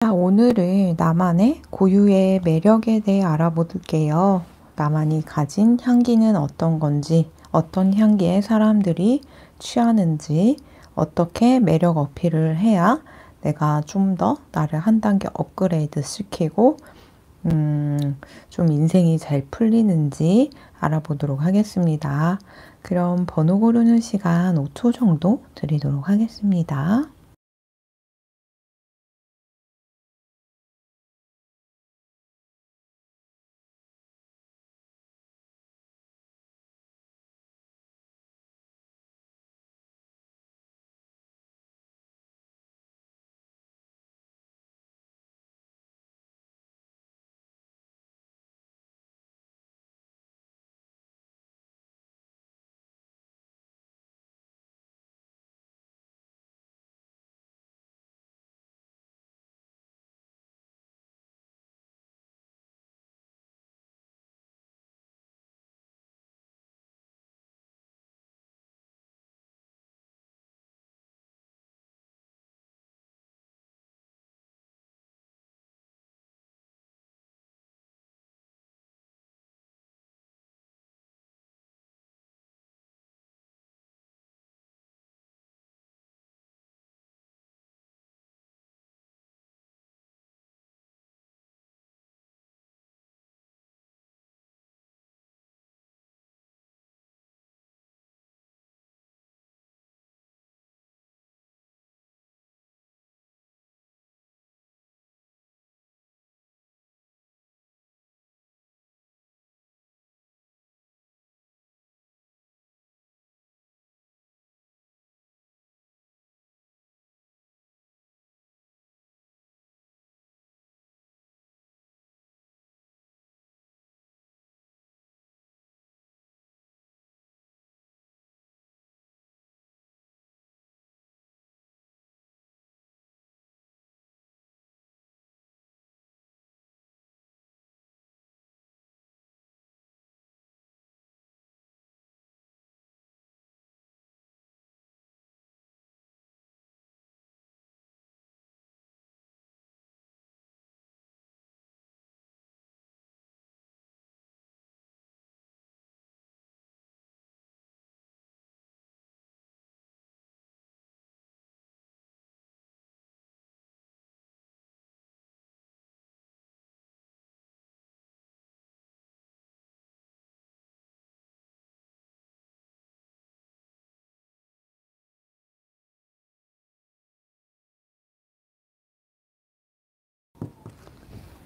자, 오늘은 나만의 고유의 매력에 대해 알아볼게요. 나만이 가진 향기는 어떤 건지, 어떤 향기에 사람들이 취하는지, 어떻게 매력 어필을 해야 내가 좀 더 나를 한 단계 업그레이드 시키고, 좀 인생이 잘 풀리는지 알아보도록 하겠습니다. 그럼 번호 고르는 시간 5초 정도 드리도록 하겠습니다.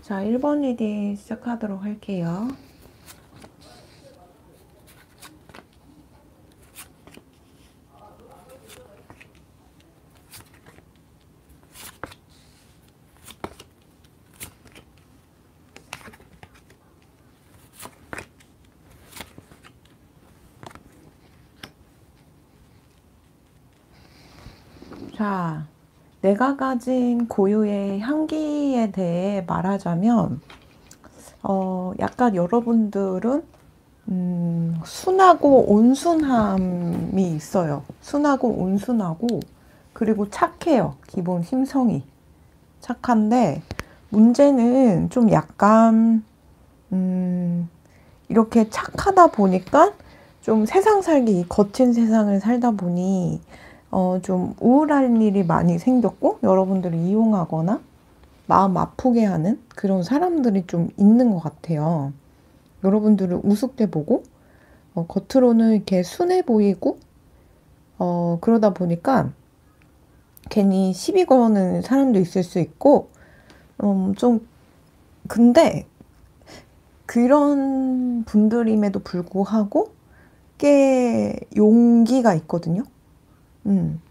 자, 1번 리딩 시작하도록 할게요. 자, 내가 가진 고유의 향기에 대해 말하자면, 약간 여러분들은 순하고 온순함이 있어요. 순하고 온순하고, 그리고 착해요. 기본 심성이. 착한데, 문제는 좀 약간, 이렇게 착하다 보니까 좀 세상 살기, 이 거친 세상을 살다 보니 좀 우울한 일이 많이 생겼고, 여러분들이 이용하거나 마음 아프게 하는 그런 사람들이 좀 있는 것 같아요. 여러분들을 우습게 보고, 겉으로는 이렇게 순해 보이고, 그러다 보니까 괜히 시비 거는 사람도 있을 수 있고, 좀, 근데 그런 분들임에도 불구하고 꽤 용기가 있거든요.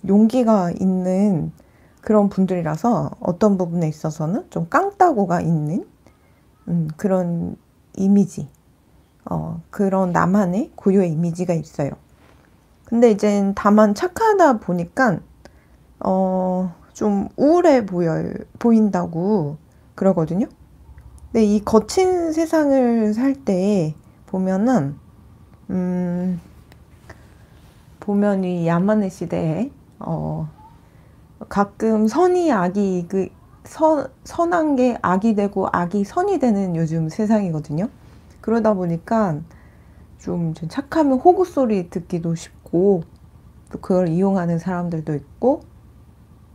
용기가 있는 그런 분들이라서 어떤 부분에 있어서는 좀 깡따구가 있는 그런 이미지, 그런 나만의 고유의 이미지가 있어요. 근데 이제 다만 착하다 보니까 좀 우울해 보인다고 그러거든요. 근데 이 거친 세상을 살 때 보면은 이 야만의 시대에 가끔 선의 악이 선한 게 악이 되고 악이 선이 되는 요즘 세상이거든요. 그러다 보니까 좀 착하면 호구 소리 듣기도 쉽고, 또 그걸 이용하는 사람들도 있고,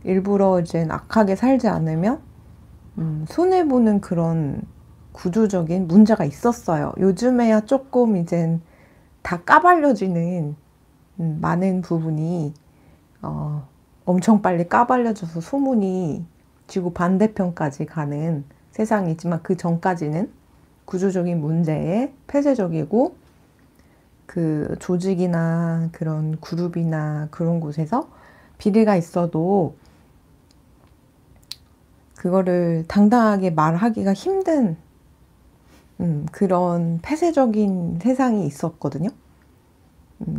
일부러 이제 악하게 살지 않으면 손해보는 그런 구조적인 문제가 있었어요. 요즘에야 조금 이젠 다 까발려지는 많은 부분이 엄청 빨리 까발려져서 소문이 지구 반대편까지 가는 세상이지만, 그 전까지는 구조적인 문제에 폐쇄적이고, 그 조직이나 그런 그룹이나 그런 곳에서 비리가 있어도 그거를 당당하게 말하기가 힘든 그런 폐쇄적인 세상이 있었거든요.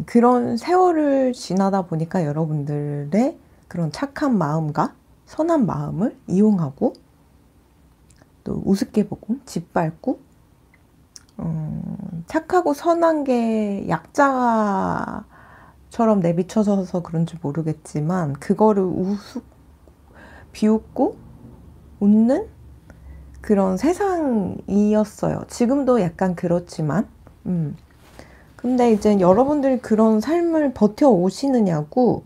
그런 세월을 지나다 보니까 여러분들의 그런 착한 마음과 선한 마음을 이용하고, 또 우습게 보고 짓밟고, 착하고 선한 게 약자처럼 내비쳐져서 그런지 모르겠지만, 그거를 비웃고 웃는 그런 세상이었어요. 지금도 약간 그렇지만. 근데 이제 여러분들이 그런 삶을 버텨오시느냐고,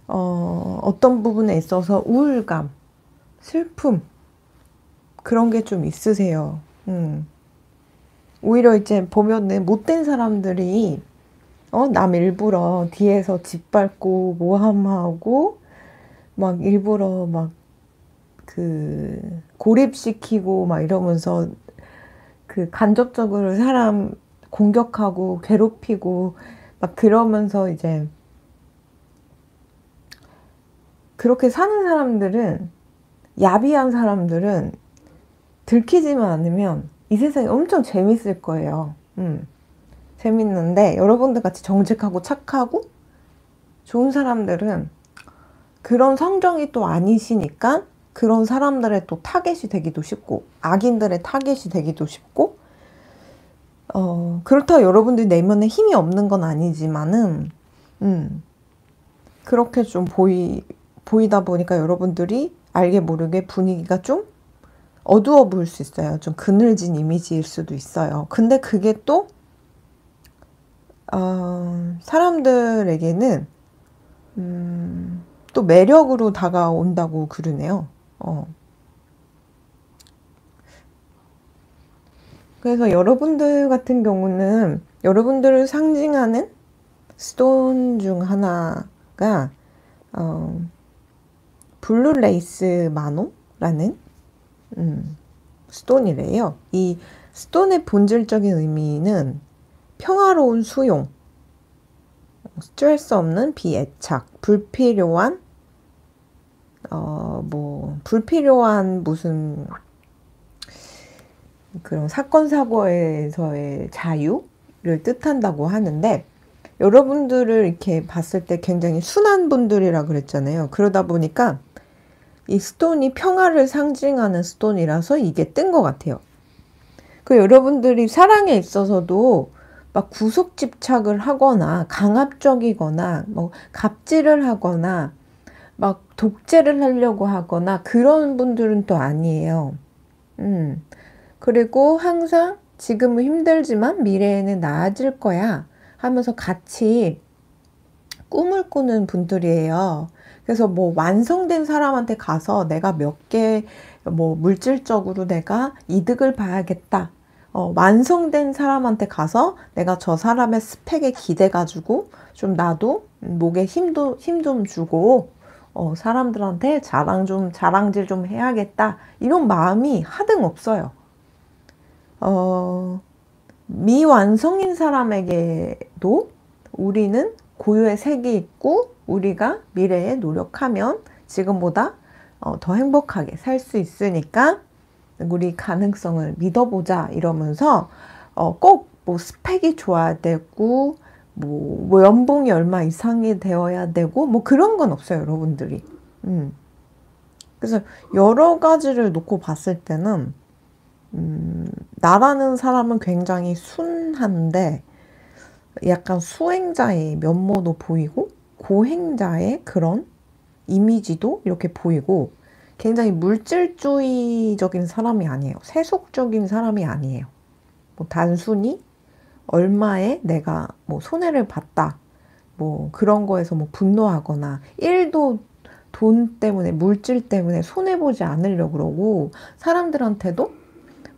어떤 부분에 있어서 우울감, 슬픔, 그런 게 좀 있으세요. 오히려 이제 보면은 못된 사람들이, 남 일부러 뒤에서 짓밟고 모함하고, 막 일부러 막 고립시키고 막 이러면서 그 간접적으로 사람 공격하고 괴롭히고 막 그러면서 이제 그렇게 사는 사람들은, 야비한 사람들은 들키지만 않으면 이 세상이 엄청 재밌을 거예요. 재밌는데, 여러분들 같이 정직하고 착하고 좋은 사람들은 그런 성정이 또 아니시니까 그런 사람들의 또 타겟이 되기도 쉽고, 악인들의 타겟이 되기도 쉽고, 그렇다고 여러분들이 내면에 힘이 없는 건 아니지만은, 그렇게 좀 보이다 보니까 여러분들이 알게 모르게 분위기가 좀 어두워 보일 수 있어요. 좀 그늘진 이미지일 수도 있어요. 근데 그게 또, 사람들에게는, 또 매력으로 다가온다고 그러네요. 그래서 여러분들 같은 경우는 여러분들을 상징하는 스톤 중 하나가 블루 레이스 마노라는 스톤이래요. 이 스톤의 본질적인 의미는 평화로운 수용, 스트레스 없는 비애착, 불필요한 무슨 그런 사건 사고에서의 자유를 뜻한다고 하는데, 여러분들을 이렇게 봤을 때 굉장히 순한 분들이라 그랬잖아요. 그러다 보니까 이 스톤이 평화를 상징하는 스톤이라서 이게 뜬 것 같아요. 그 여러분들이 사랑에 있어서도 막 구속 집착을 하거나 강압적이거나 뭐 갑질을 하거나 막 독재를 하려고 하거나 그런 분들은 또 아니에요. 그리고 항상 지금은 힘들지만 미래에는 나아질 거야 하면서 같이 꿈을 꾸는 분들이에요. 그래서 뭐 완성된 사람한테 가서 내가 몇 개 뭐 물질적으로 내가 이득을 봐야겠다. 완성된 사람한테 가서 내가 저 사람의 스펙에 기대가지고 좀 나도 목에 힘 좀 주고 사람들한테 자랑질 좀 해야겠다. 이런 마음이 하등 없어요. 미완성인 사람에게도 우리는 고유의 색이 있고, 우리가 미래에 노력하면 지금보다 더 행복하게 살 수 있으니까 우리 가능성을 믿어보자 이러면서 꼭 뭐 스펙이 좋아야 되고 뭐 연봉이 얼마 이상이 되어야 되고 뭐 그런 건 없어요, 여러분들이. 그래서 여러 가지를 놓고 봤을 때는 나라는 사람은 굉장히 순한데 약간 수행자의 면모도 보이고 고행자의 그런 이미지도 이렇게 보이고, 굉장히 물질주의적인 사람이 아니에요. 세속적인 사람이 아니에요. 뭐 단순히 얼마에 내가 뭐 손해를 봤다. 뭐 그런 거에서 뭐 분노하거나 1도 돈 때문에 물질 때문에 손해보지 않으려고 그러고 사람들한테도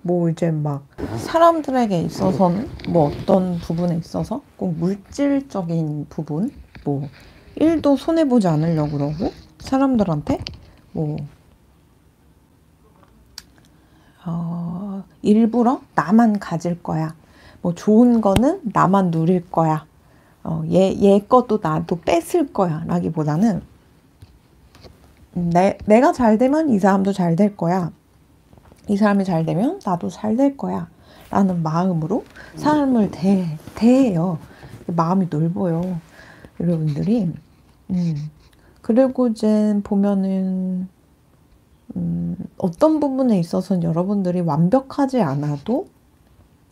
뭐 이제 막 사람들에게 있어서는 뭐 어떤 부분에 있어서 꼭 물질적인 부분 뭐 1도 손해보지 않으려고 그러고 사람들한테 뭐 일부러 나만 가질 거야. 뭐 좋은 거는 나만 누릴 거야. 얘 것도 나도 뺏을 거야. 라기보다는 내가 잘 되면 이 사람도 잘 될 거야. 이 사람이 잘 되면 나도 잘 될 거야. 라는 마음으로 삶을 대해요. 마음이 넓어요. 여러분들이. 그리고 이제 보면은 어떤 부분에 있어서는 여러분들이 완벽하지 않아도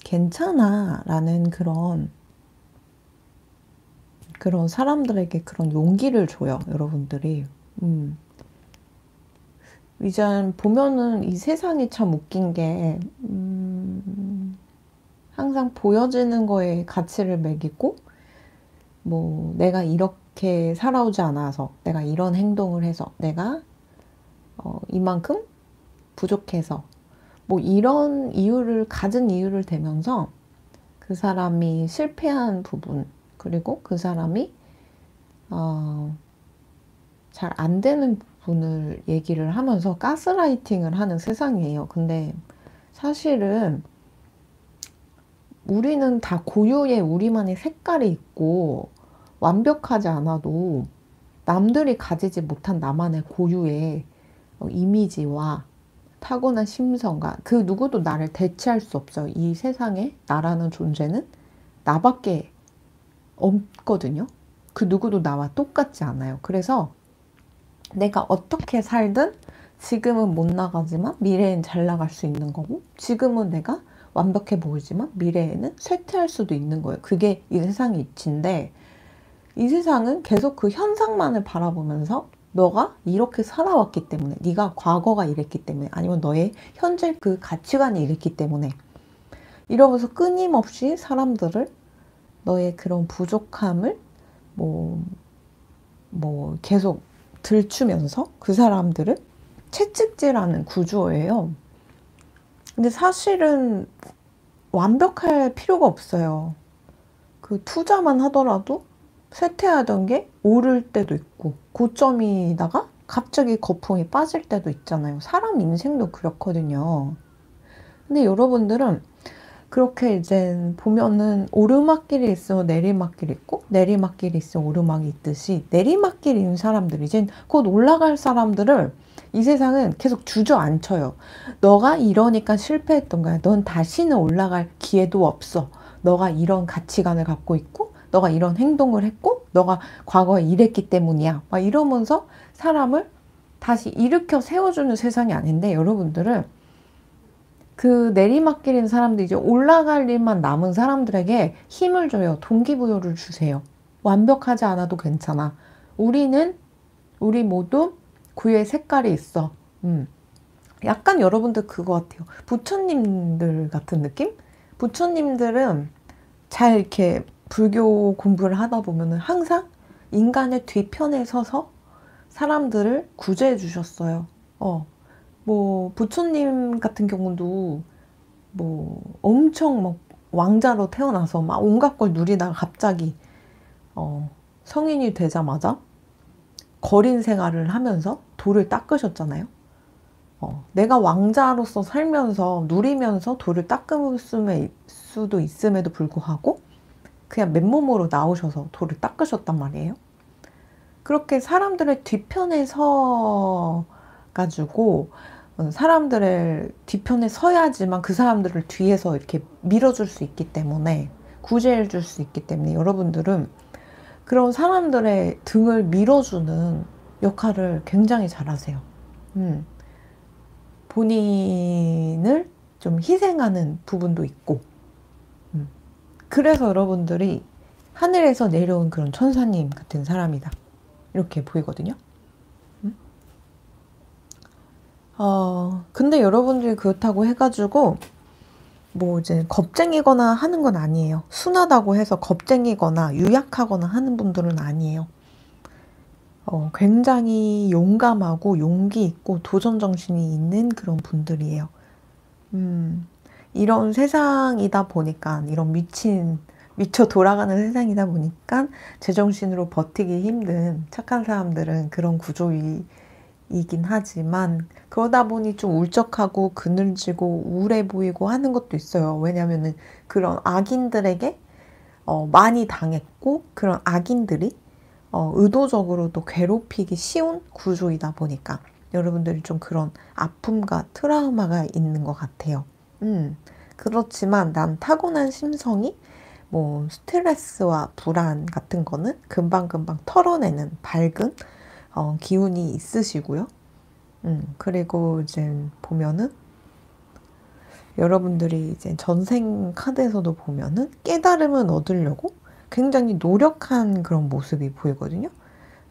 괜찮아 라는 그런 사람들에게 그런 용기를 줘요. 여러분들이. 이제 보면은 이 세상이 참 웃긴 게 항상 보여지는 거에 가치를 매기고 뭐 내가 이렇게 살아오지 않아서 내가 이런 행동을 해서 내가 이만큼 부족해서 뭐 이런 이유를 가진 이유를 대면서 그 사람이 실패한 부분 그리고 그 사람이 잘 안 되는 부분을 얘기를 하면서 가스라이팅을 하는 세상이에요. 근데 사실은 우리는 다 고유의 우리만의 색깔이 있고 완벽하지 않아도 남들이 가지지 못한 나만의 고유의 이미지와 타고난 심성과 그 누구도 나를 대체할 수 없어요. 이 세상에 나라는 존재는 나밖에 없거든요. 그 누구도 나와 똑같지 않아요. 그래서 내가 어떻게 살든 지금은 못 나가지만 미래엔 잘 나갈 수 있는 거고 지금은 내가 완벽해 보이지만 미래에는 쇠퇴할 수도 있는 거예요. 그게 이 세상의 이치인데 이 세상은 계속 그 현상만을 바라보면서 너가 이렇게 살아왔기 때문에 네가 과거가 이랬기 때문에 아니면 너의 현재 그 가치관이 이랬기 때문에 이러면서 끊임없이 사람들을 너의 그런 부족함을 뭐 계속 들추면서 그 사람들을 채찍질하는 구조예요. 근데 사실은 완벽할 필요가 없어요. 그 투자만 하더라도 쇠퇴하던 게 오를 때도 있고 고점이다가 갑자기 거품이 빠질 때도 있잖아요. 사람 인생도 그렇거든요. 근데 여러분들은 그렇게 이제 보면은 오르막길이 있으면 내리막길이 있고 내리막길이 있으면 오르막이 있듯이 내리막길인 사람들 이제 곧 올라갈 사람들을 이 세상은 계속 주저앉혀요. 너가 이러니까 실패했던 거야. 넌 다시는 올라갈 기회도 없어. 너가 이런 가치관을 갖고 있고 너가 이런 행동을 했고 너가 과거에 이랬기 때문이야. 막 이러면서 사람을 다시 일으켜 세워주는 세상이 아닌데 여러분들은 그 내리막길인 사람들 이제 올라갈 일만 남은 사람들에게 힘을 줘요. 동기부여를 주세요. 완벽하지 않아도 괜찮아. 우리 모두 고유의 색깔이 있어. 약간 여러분들 그거 같아요. 부처님들 같은 느낌? 부처님들은 잘 이렇게 불교 공부를 하다 보면은 항상 인간의 뒤편에 서서 사람들을 구제해 주셨어요. 뭐 부처님 같은 경우도 뭐 엄청 막 왕자로 태어나서 막 온갖 걸 누리다가 갑자기 성인이 되자마자 거린 생활을 하면서 돌을 닦으셨잖아요. 내가 왕자로서 살면서 누리면서 돌을 닦을 수도 있음에도 불구하고 그냥 맨몸으로 나오셔서 돌을 닦으셨단 말이에요. 그렇게 사람들의 뒤편에 서 가지고 사람들의 뒤편에 서야지만 그 사람들을 뒤에서 이렇게 밀어줄 수 있기 때문에 구제해 줄 수 있기 때문에 여러분들은 그런 사람들의 등을 밀어주는 역할을 굉장히 잘하세요. 본인을 좀 희생하는 부분도 있고 그래서 여러분들이 하늘에서 내려온 그런 천사님 같은 사람이다 이렇게 보이거든요. 근데 여러분들이 그렇다고 해가지고 뭐 이제 겁쟁이거나 하는 건 아니에요. 순하다고 해서 겁쟁이거나 유약하거나 하는 분들은 아니에요. 굉장히 용감하고 용기 있고 도전 정신이 있는 그런 분들이에요. 이런 세상이다 보니까, 이런 미쳐 돌아가는 세상이다 보니까 제정신으로 버티기 힘든 착한 사람들은 그런 구조이긴 하지만, 그러다 보니 좀 울적하고 그늘지고 우울해 보이고 하는 것도 있어요. 왜냐면은 그런 악인들에게 많이 당했고, 그런 악인들이 의도적으로도 괴롭히기 쉬운 구조이다 보니까 여러분들이 좀 그런 아픔과 트라우마가 있는 것 같아요. 그렇지만 난 타고난 심성이 뭐 스트레스와 불안 같은 거는 금방금방 털어내는 밝은 기운이 있으시고요. 그리고 이제 보면은 여러분들이 이제 전생 카드에서도 보면은 깨달음을 얻으려고 굉장히 노력한 그런 모습이 보이거든요.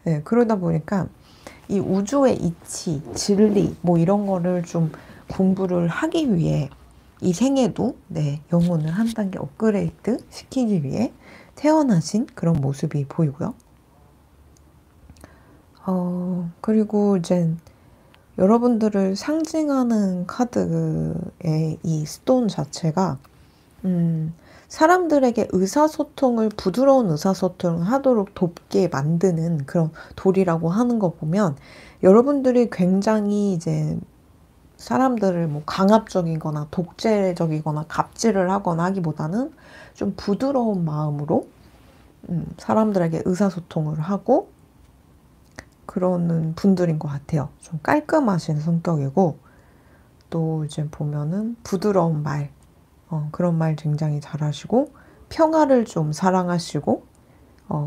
네, 그러다 보니까 이 우주의 이치, 진리 뭐 이런 거를 좀 공부를 하기 위해 이 생에도 네, 영혼을 한 단계 업그레이드 시키기 위해 태어나신 그런 모습이 보이고요. 그리고 이제 여러분들을 상징하는 카드의 이 스톤 자체가 사람들에게 의사소통을, 부드러운 의사소통을 하도록 돕게 만드는 그런 돌이라고 하는 거 보면, 여러분들이 굉장히 이제 사람들을 뭐 강압적이거나 독재적이거나 갑질을 하거나 하기보다는 좀 부드러운 마음으로 사람들에게 의사소통을 하고 그러는 분들인 것 같아요. 좀 깔끔하신 성격이고, 또 이제 보면은 부드러운 말, 그런 말 굉장히 잘하시고, 평화를 좀 사랑하시고,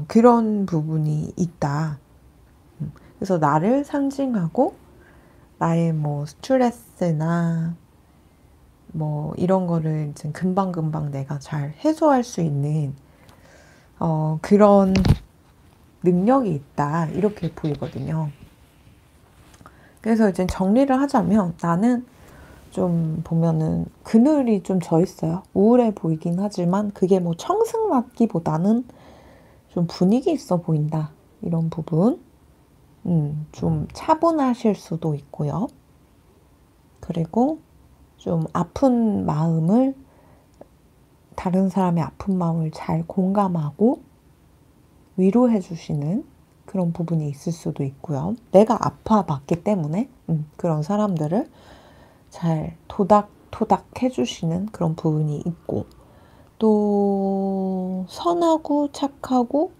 그런 부분이 있다. 그래서 나를 상징하고, 나의 뭐 스트레스나 뭐 이런 거를 이제 금방금방 내가 잘 해소할 수 있는, 그런 능력이 있다. 이렇게 보이거든요. 그래서 이제 정리를 하자면, 나는 좀 보면은 그늘이 좀 져 있어요. 우울해 보이긴 하지만 그게 뭐 청승맞기보다는 좀 분위기 있어 보인다. 이런 부분. 좀 차분하실 수도 있고요. 그리고 좀 아픈 마음을, 다른 사람의 아픈 마음을 잘 공감하고 위로해 주시는 그런 부분이 있을 수도 있고요. 내가 아파봤기 때문에 그런 사람들을 잘 토닥토닥 해주시는 그런 부분이 있고, 또 선하고 착하고,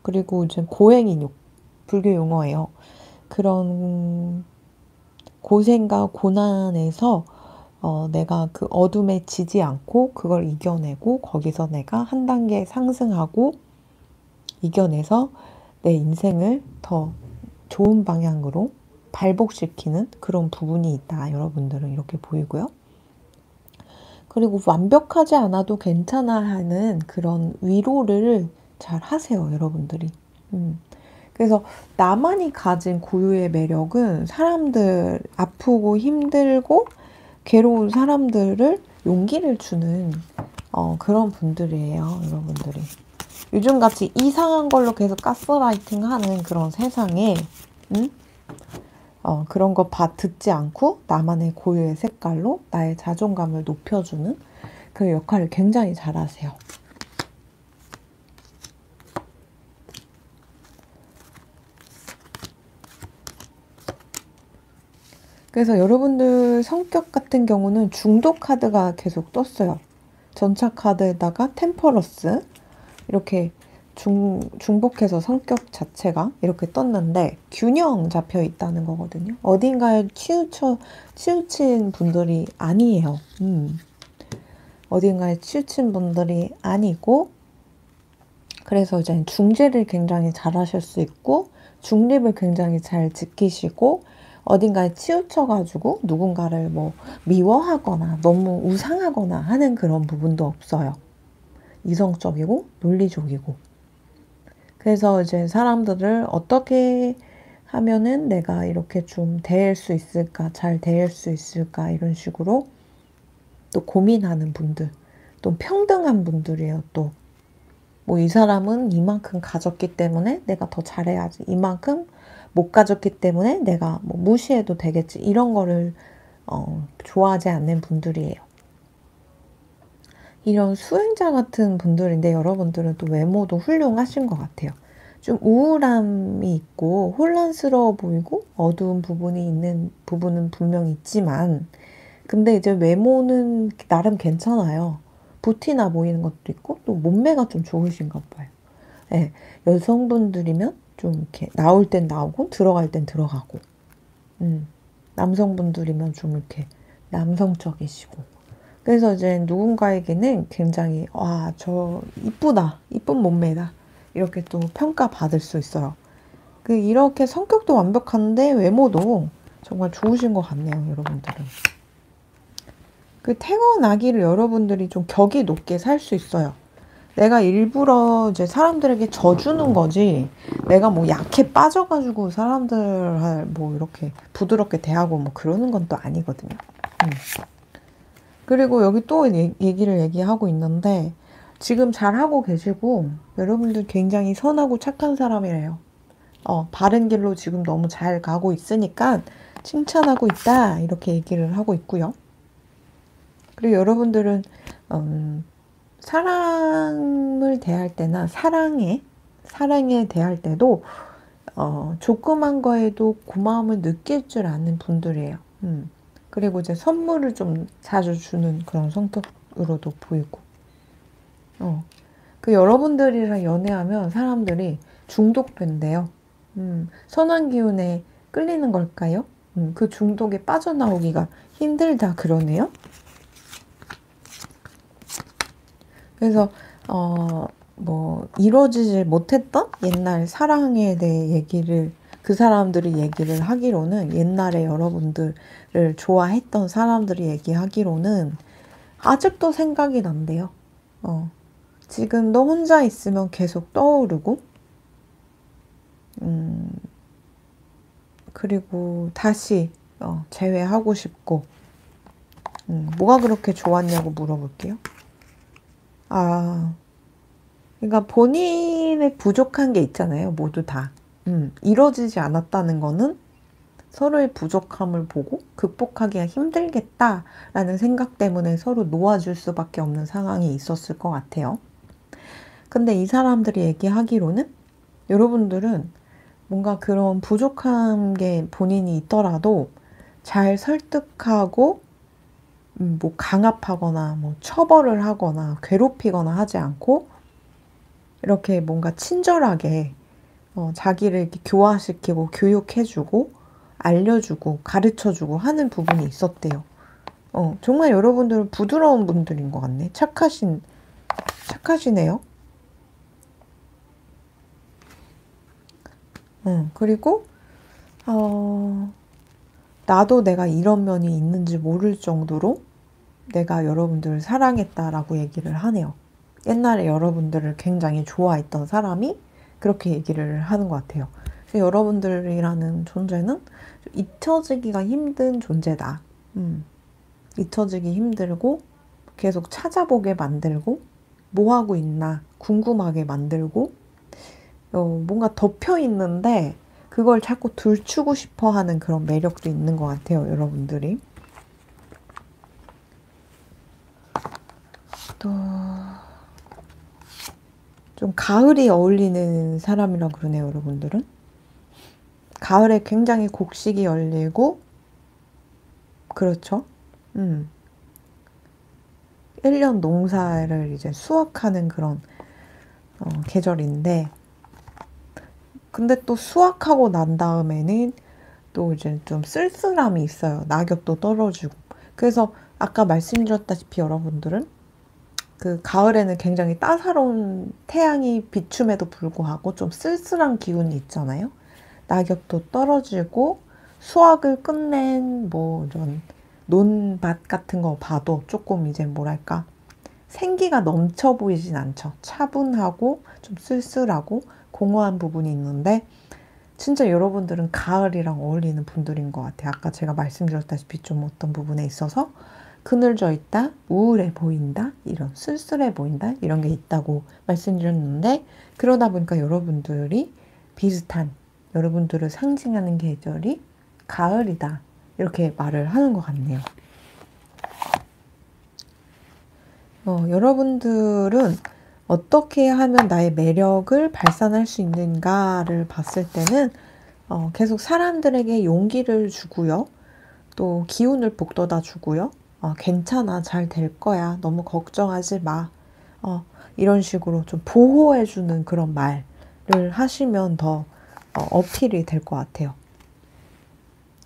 그리고 이제 고행인육, 불교 용어예요. 그런 고생과 고난에서 내가 그 어둠에 지지 않고 그걸 이겨내고, 거기서 내가 한 단계 상승하고 이겨내서 내 인생을 더 좋은 방향으로 발복시키는 그런 부분이 있다. 여러분들은 이렇게 보이고요. 그리고 완벽하지 않아도 괜찮아 하는 그런 위로를 잘 하세요. 여러분들이. 그래서 나만이 가진 고유의 매력은 사람들, 아프고 힘들고 괴로운 사람들을 용기를 주는 그런 분들이에요. 여러분들이. 요즘같이 이상한 걸로 계속 가스라이팅 하는 그런 세상에 그런 거 듣지 않고 나만의 고유의 색깔로 나의 자존감을 높여주는 그 역할을 굉장히 잘하세요. 그래서 여러분들 성격 같은 경우는 중독 카드가 계속 떴어요. 전차 카드에다가 템퍼러스, 이렇게 중복해서 성격 자체가 이렇게 떴는데 균형 잡혀 있다는 거거든요. 어딘가에 치우친 분들이 아니에요. 어딘가에 치우친 분들이 아니고, 그래서 이제 중재를 굉장히 잘 하실 수 있고, 중립을 굉장히 잘 지키시고, 어딘가에 치우쳐가지고 누군가를 뭐 미워하거나 너무 우상하거나 하는 그런 부분도 없어요. 이성적이고 논리적이고. 그래서 이제 사람들을 어떻게 하면은 내가 이렇게 좀 대할 수 있을까, 잘 대할 수 있을까, 이런 식으로 또 고민하는 분들, 또 평등한 분들이에요, 또. 뭐 이 사람은 이만큼 가졌기 때문에 내가 더 잘해야지. 이만큼 못 가졌기 때문에 내가 뭐 무시해도 되겠지. 이런 거를 좋아하지 않는 분들이에요. 이런 수행자 같은 분들인데 여러분들은 또 외모도 훌륭하신 것 같아요. 좀 우울함이 있고 혼란스러워 보이고 어두운 부분이 있는 부분은 분명히 있지만 근데 이제 외모는 나름 괜찮아요. 붓이 나 보이는 것도 있고 또 몸매가 좀 좋으신가 봐요. 예, 여성분들이면 좀 이렇게 나올 땐 나오고 들어갈 땐 들어가고 남성분들이면 좀 이렇게 남성적이시고 그래서 이제 누군가에게는 굉장히 와, 저 이쁘다, 이쁜 몸매다 이렇게 또 평가받을 수 있어요. 그 이렇게 성격도 완벽한데 외모도 정말 좋으신 것 같네요, 여러분들은. 그 태어나기를 여러분들이 좀 격이 높게 살 수 있어요. 내가 일부러 이제 사람들에게 져주는 거지, 내가 뭐 약해 빠져가지고 사람들 뭐 이렇게 부드럽게 대하고 뭐 그러는 건 또 아니거든요. 그리고 여기 또 얘기를 얘기하고 있는데, 지금 잘하고 계시고, 여러분들 굉장히 선하고 착한 사람이래요. 바른 길로 지금 너무 잘 가고 있으니까 칭찬하고 있다. 이렇게 얘기를 하고 있고요. 그리고 여러분들은, 사랑을 대할 때나 사랑에 대할 때도, 조그만 거에도 고마움을 느낄 줄 아는 분들이에요. 그리고 이제 선물을 좀 자주 주는 그런 성격으로도 보이고. 그 여러분들이랑 연애하면 사람들이 중독된대요. 선한 기운에 끌리는 걸까요? 그 중독에 빠져나오기가 힘들다 그러네요. 그래서 뭐 이루어지지 못했던 옛날 사랑에 대해 그 사람들이 얘기를 하기로는 옛날에 여러분들을 좋아했던 사람들이 얘기하기로는 아직도 생각이 난대요. 지금 너 혼자 있으면 계속 떠오르고 그리고 다시 재회하고 싶고 뭐가 그렇게 좋았냐고 물어볼게요. 그러니까 본인의 부족한 게 있잖아요. 모두 다. 이뤄지지 않았다는 거는 서로의 부족함을 보고 극복하기가 힘들겠다라는 생각 때문에 서로 놓아줄 수밖에 없는 상황이 있었을 것 같아요. 근데 이 사람들이 얘기하기로는 여러분들은 뭔가 그런 부족한 게 본인이 있더라도 잘 설득하고 뭐 강압하거나 뭐 처벌을 하거나 괴롭히거나 하지 않고 이렇게 뭔가 친절하게 자기를 이렇게 교화시키고 교육해주고 알려주고 가르쳐주고 하는 부분이 있었대요. 정말 여러분들은 부드러운 분들인 것 같네. 착하시네요. 그리고 나도 내가 이런 면이 있는지 모를 정도로 내가 여러분들을 사랑했다라고 얘기를 하네요. 옛날에 여러분들을 굉장히 좋아했던 사람이 그렇게 얘기를 하는 것 같아요. 여러분들이라는 존재는 잊혀지기가 힘든 존재다. 잊혀지기 힘들고 계속 찾아보게 만들고 뭐 하고 있나 궁금하게 만들고 뭔가 덮여 있는데 그걸 자꾸 들추고 싶어 하는 그런 매력도 있는 것 같아요, 여러분들이. 또 좀 가을이 어울리는 사람이라고 그러네요, 여러분들은. 가을에 굉장히 곡식이 열리고, 그렇죠? 1년 농사를 이제 수확하는 그런 계절인데, 근데 또 수확하고 난 다음에는 또 이제 좀 쓸쓸함이 있어요. 낙엽도 떨어지고. 그래서 아까 말씀드렸다시피 여러분들은 그 가을에는 굉장히 따사로운 태양이 비춤에도 불구하고 좀 쓸쓸한 기운이 있잖아요. 낙엽도 떨어지고 수확을 끝낸 뭐 이런 논밭 같은 거 봐도 조금 이제 뭐랄까 생기가 넘쳐 보이진 않죠. 차분하고 좀 쓸쓸하고 공허한 부분이 있는데 진짜 여러분들은 가을이랑 어울리는 분들인 것 같아요. 아까 제가 말씀드렸다시피 좀 어떤 부분에 있어서 그늘져 있다, 우울해 보인다, 이런 쓸쓸해 보인다, 이런 게 있다고 말씀드렸는데, 그러다 보니까 여러분들이 비슷한, 여러분들을 상징하는 계절이 가을이다, 이렇게 말을 하는 것 같네요. 여러분들은 어떻게 하면 나의 매력을 발산할 수 있는가를 봤을 때는 계속 사람들에게 용기를 주고요. 또 기운을 북돋아 주고요. 괜찮아, 잘 될 거야. 너무 걱정하지 마. 이런 식으로 좀 보호해주는 그런 말을 하시면 더 어필이 될 것 같아요.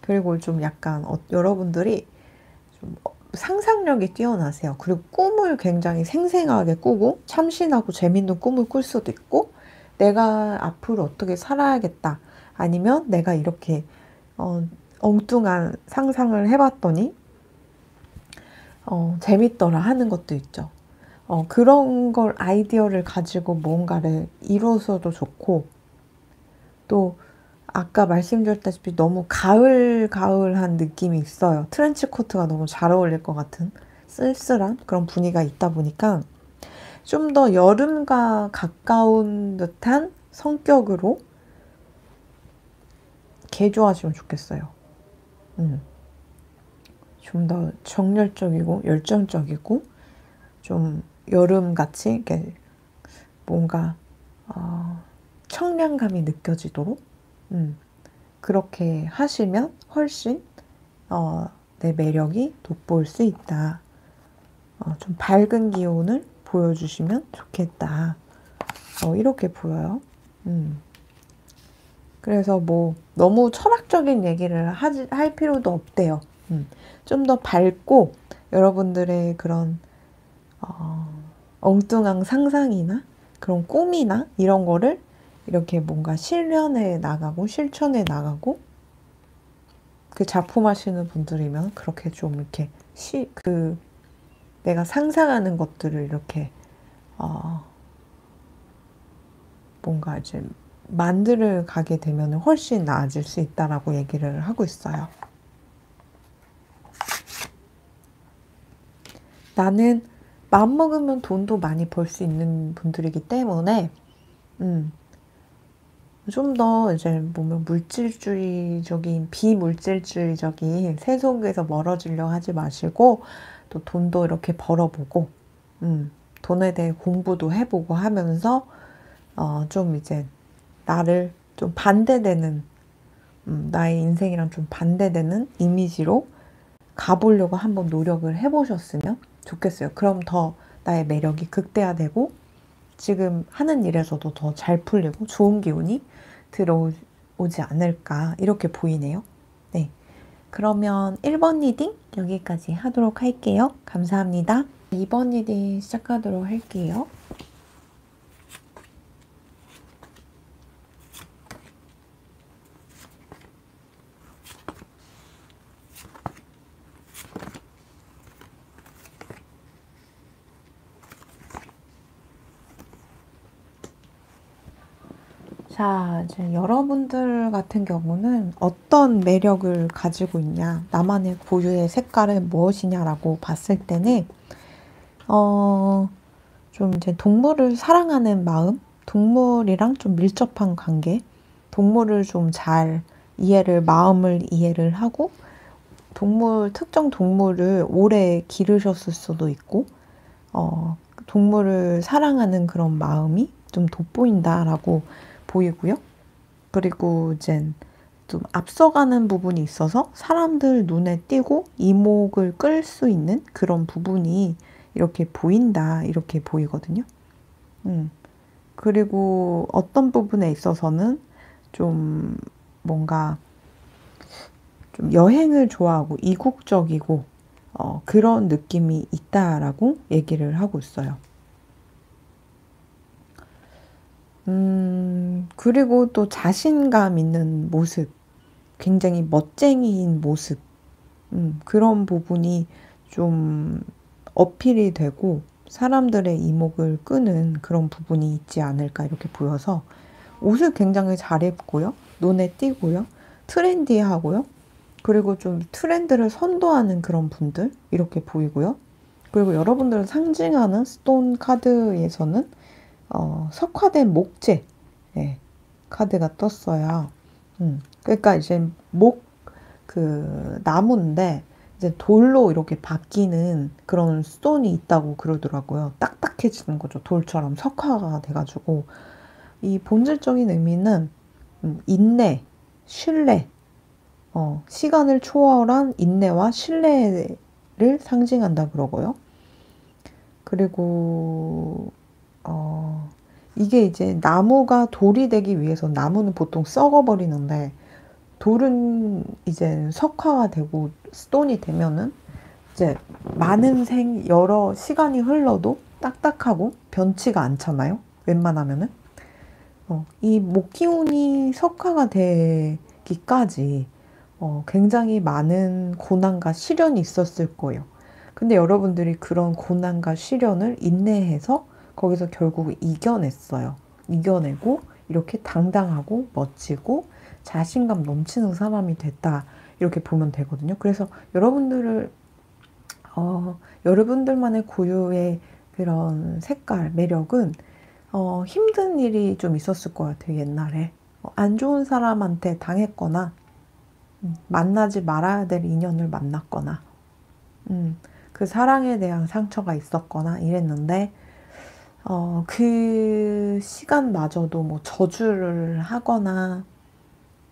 그리고 좀 약간 여러분들이 좀 상상력이 뛰어나세요. 그리고 꿈을 굉장히 생생하게 꾸고 참신하고 재밌는 꿈을 꿀 수도 있고, 내가 앞으로 어떻게 살아야겠다, 아니면 내가 이렇게 엉뚱한 상상을 해봤더니 재밌더라 하는 것도 있죠. 그런 걸 아이디어를 가지고 뭔가를 이루어서도 좋고, 또 아까 말씀드렸다시피 너무 가을가을한 느낌이 있어요. 트렌치 코트가 너무 잘 어울릴 것 같은 쓸쓸한 그런 분위기가 있다 보니까 좀 더 여름과 가까운 듯한 성격으로 개조하시면 좋겠어요. 좀 더 정열적이고 열정적이고 좀 여름같이 이렇게 뭔가 청량감이 느껴지도록 그렇게 하시면 훨씬 내 매력이 돋보일 수 있다. 좀 밝은 기운을 보여주시면 좋겠다. 이렇게 보여요. 그래서 뭐 너무 철학적인 얘기를 할 필요도 없대요. 좀 더 밝고 여러분들의 그런 엉뚱한 상상이나 그런 꿈이나 이런 거를 이렇게 뭔가 실현해 나가고 실천해 나가고, 그 작품하시는 분들이면 그렇게 좀 이렇게 내가 상상하는 것들을 이렇게 뭔가 이제 만들어 가게 되면 훨씬 나아질 수 있다라고 얘기를 하고 있어요. 나는 마음먹으면 돈도 많이 벌 수 있는 분들이기 때문에 좀 더 이제 보면 물질주의적인, 비물질주의적인 세속에서 멀어지려고 하지 마시고, 또 돈도 이렇게 벌어보고 돈에 대해 공부도 해보고 하면서 좀 이제 나를 좀 반대되는 나의 인생이랑 좀 반대되는 이미지로 가보려고 한번 노력을 해보셨으면 좋겠어요. 그럼 더 나의 매력이 극대화되고 지금 하는 일에서도 더 잘 풀리고 좋은 기운이 들어오지 않을까, 이렇게 보이네요. 네, 그러면 1번 리딩 여기까지 하도록 할게요. 감사합니다. 2번 리딩 시작하도록 할게요. 자, 이제 여러분들 같은 경우는 어떤 매력을 가지고 있냐, 나만의 고유의 색깔은 무엇이냐라고 봤을 때는, 좀 이제 동물을 사랑하는 마음, 동물이랑 좀 밀접한 관계, 동물을 좀 잘 마음을 이해를 하고, 특정 동물을 오래 기르셨을 수도 있고, 동물을 사랑하는 그런 마음이 좀 돋보인다라고 보이고요. 그리고 이제 좀 앞서가는 부분이 있어서 사람들 눈에 띄고 이목을 끌 수 있는 그런 부분이 이렇게 보인다, 이렇게 보이거든요. 그리고 어떤 부분에 있어서는 좀 뭔가 좀 여행을 좋아하고 이국적이고 그런 느낌이 있다라고 얘기를 하고 있어요. 그리고 또 자신감 있는 모습, 굉장히 멋쟁이인 모습, 그런 부분이 좀 어필이 되고 사람들의 이목을 끄는 그런 부분이 있지 않을까, 이렇게 보여서 옷을 굉장히 잘 입고요. 눈에 띄고요. 트렌디하고요. 그리고 좀 트렌드를 선도하는 그런 분들 이렇게 보이고요. 그리고 여러분들을 상징하는 스톤 카드에서는 석화된 목재 카드가 떴어요. 그러니까 이제 나무인데 이제 돌로 이렇게 바뀌는 그런 스톤이 있다고 그러더라고요. 딱딱해지는 거죠. 돌처럼 석화가 돼가지고 이 본질적인 의미는 인내, 신뢰, 시간을 초월한 인내와 신뢰를 상징한다 그러고요. 그리고 이게 이제 나무가 돌이 되기 위해서 나무는 보통 썩어버리는데 돌은 이제 석화가 되고 스톤이 되면은 이제 여러 시간이 흘러도 딱딱하고 변치가 않잖아요. 웬만하면은. 이 목기운이 석화가 되기까지 굉장히 많은 고난과 시련이 있었을 거예요. 근데 여러분들이 그런 고난과 시련을 인내해서 거기서 결국 이겨냈어요. 이겨내고 이렇게 당당하고 멋지고 자신감 넘치는 사람이 됐다. 이렇게 보면 되거든요. 그래서 여러분들만의 고유의 그런 색깔, 매력은 힘든 일이 좀 있었을 것 같아요. 옛날에. 안 좋은 사람한테 당했거나 만나지 말아야 될 인연을 만났거나 그 사랑에 대한 상처가 있었거나 이랬는데 그 시간마저도 뭐 저주를 하거나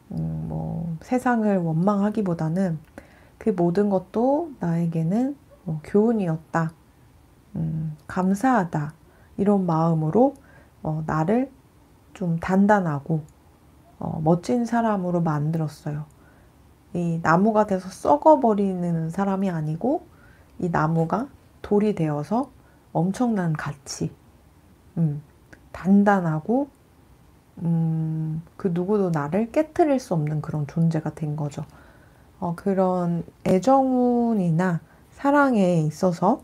뭐 세상을 원망하기보다는 그 모든 것도 나에게는 교훈이었다. 감사하다. 이런 마음으로 나를 좀 단단하고 멋진 사람으로 만들었어요. 이 나무가 돼서 썩어버리는 사람이 아니고 이 나무가 돌이 되어서 엄청난 가치, 단단하고 그 누구도 나를 깨트릴 수 없는 그런 존재가 된 거죠. 그런 애정운이나 사랑에 있어서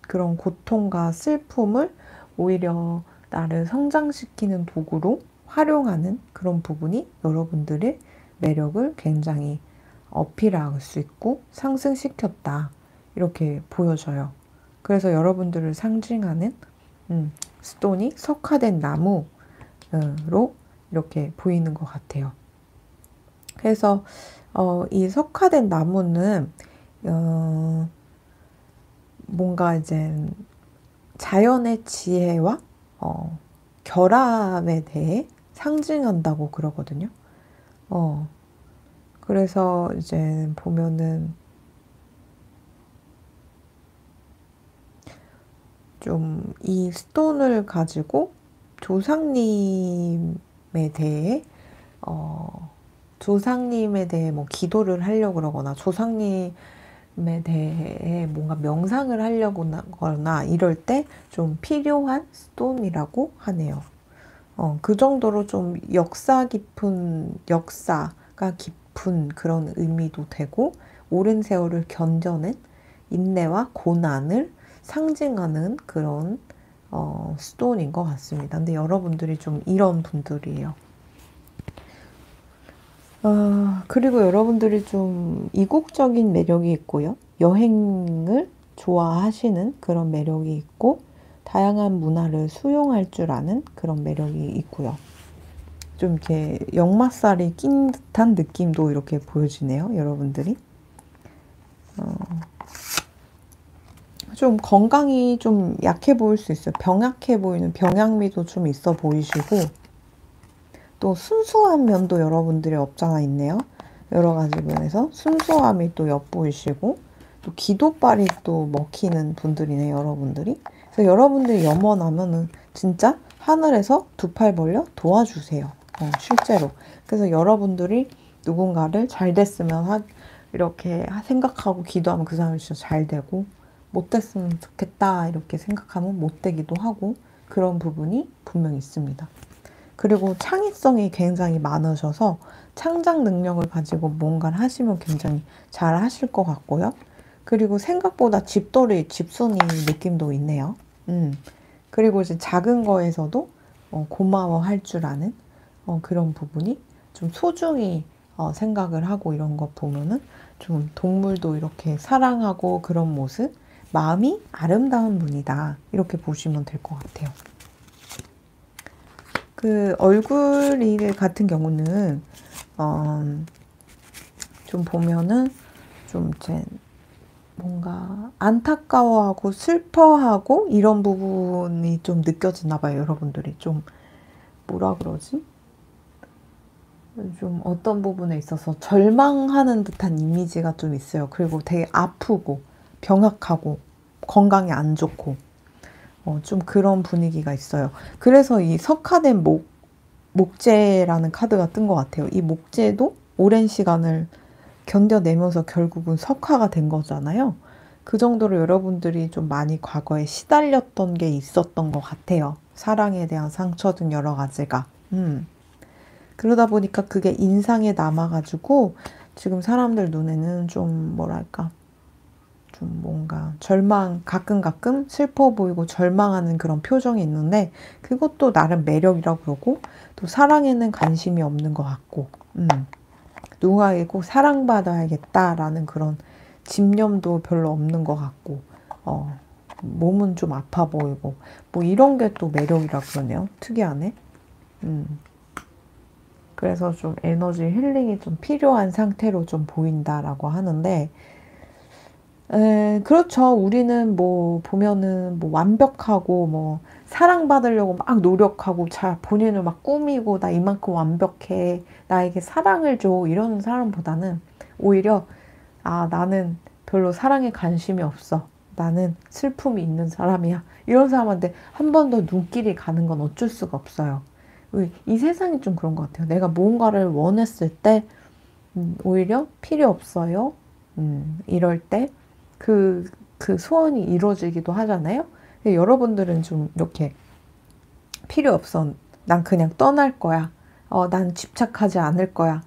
그런 고통과 슬픔을 오히려 나를 성장시키는 도구로 활용하는 그런 부분이 여러분들의 매력을 굉장히 어필할 수 있고 상승시켰다. 이렇게 보여져요. 그래서 여러분들을 상징하는 스톤이 석화된 나무로 이렇게 보이는 것 같아요. 그래서 이 석화된 나무는 뭔가 이제 자연의 지혜와 결합에 대해 상징한다고 그러거든요. 그래서 이제 보면은 좀 이 스톤을 가지고 조상님에 대해 뭐 기도를 하려고 그러거나 조상님에 대해 뭔가 명상을 하려고 하거나 이럴 때 좀 필요한 스톤이라고 하네요. 그 정도로 좀 역사가 깊은 그런 의미도 되고 오랜 세월을 견뎌낸 인내와 고난을 상징하는 그런 스톤인 것 같습니다. 근데 여러분들이 좀 이런 분들이에요. 그리고 여러분들이 좀 이국적인 매력이 있고요. 여행을 좋아하시는 그런 매력이 있고 다양한 문화를 수용할 줄 아는 그런 매력이 있고요. 좀 이렇게 역마살이 낀 듯한 느낌도 이렇게 보여지네요. 여러분들이. 좀 건강이 좀 약해 보일 수 있어요. 병약해 보이는 병약미도 좀 있어 보이시고 또 순수한 면도 여러분들이 없잖아 있네요. 여러 가지 면에서 순수함이 또 엿보이시고 또 기도발이 또 먹히는 분들이네 여러분들이. 그래서 여러분들이 염원하면은 진짜 하늘에서 두 팔 벌려 도와주세요. 실제로. 그래서 여러분들이 누군가를 잘 됐으면 이렇게 생각하고 기도하면 그 사람이 진짜 잘 되고 못 됐으면 좋겠다 이렇게 생각하면 못 되기도 하고 그런 부분이 분명히 있습니다. 그리고 창의성이 굉장히 많으셔서 창작 능력을 가지고 뭔가를 하시면 굉장히 잘 하실 것 같고요. 그리고 생각보다 집순이 느낌도 있네요. 그리고 이제 작은 거에서도 고마워할 줄 아는 그런 부분이 좀 소중히 생각을 하고 이런 거 보면은 좀 동물도 이렇게 사랑하고 그런 모습, 마음이 아름다운 분이다. 이렇게 보시면 될 것 같아요. 그 얼굴 일 같은 경우는 좀 보면은 좀 이제 뭔가 안타까워하고 슬퍼하고 이런 부분이 좀 느껴지나 봐요. 여러분들이 좀 뭐라 그러지? 좀 어떤 부분에 있어서 절망하는 듯한 이미지가 좀 있어요. 그리고 되게 아프고 병약하고 건강이 안 좋고 좀 그런 분위기가 있어요. 그래서 이 석화된 목재라는 카드가 뜬 것 같아요. 이 목재도 오랜 시간을 견뎌내면서 결국은 석화가 된 거잖아요. 그 정도로 여러분들이 좀 많이 과거에 시달렸던 게 있었던 것 같아요. 사랑에 대한 상처 등 여러 가지가. 그러다 보니까 그게 인상에 남아가지고 지금 사람들 눈에는 좀 뭐랄까 좀 뭔가 가끔 슬퍼 보이고 절망하는 그런 표정이 있는데 그것도 나름 매력이라고 그러고 또 사랑에는 관심이 없는 것 같고 누군가에게 꼭 사랑받아야겠다라는 그런 집념도 별로 없는 것 같고 몸은 좀 아파 보이고 뭐 이런 게 또 매력이라고 그러네요. 특이하네. 그래서 좀 에너지 힐링이 좀 필요한 상태로 좀 보인다라고 하는데 그렇죠. 우리는 뭐 보면은 뭐 완벽하고 뭐 사랑받으려고 막 노력하고 본인을 막 꾸미고 나 이만큼 완벽해. 나에게 사랑을 줘. 이러는 사람보다는 오히려 나는 별로 사랑에 관심이 없어. 나는 슬픔이 있는 사람이야. 이런 사람한테 한 번 더 눈길이 가는 건 어쩔 수가 없어요. 이 세상이 좀 그런 것 같아요. 내가 무언가를 원했을 때 오히려 필요 없어요. 이럴 때 그 소원이 이루어지기도 하잖아요. 여러분들은 좀 이렇게 필요 없어. 난 그냥 떠날 거야. 난 집착하지 않을 거야.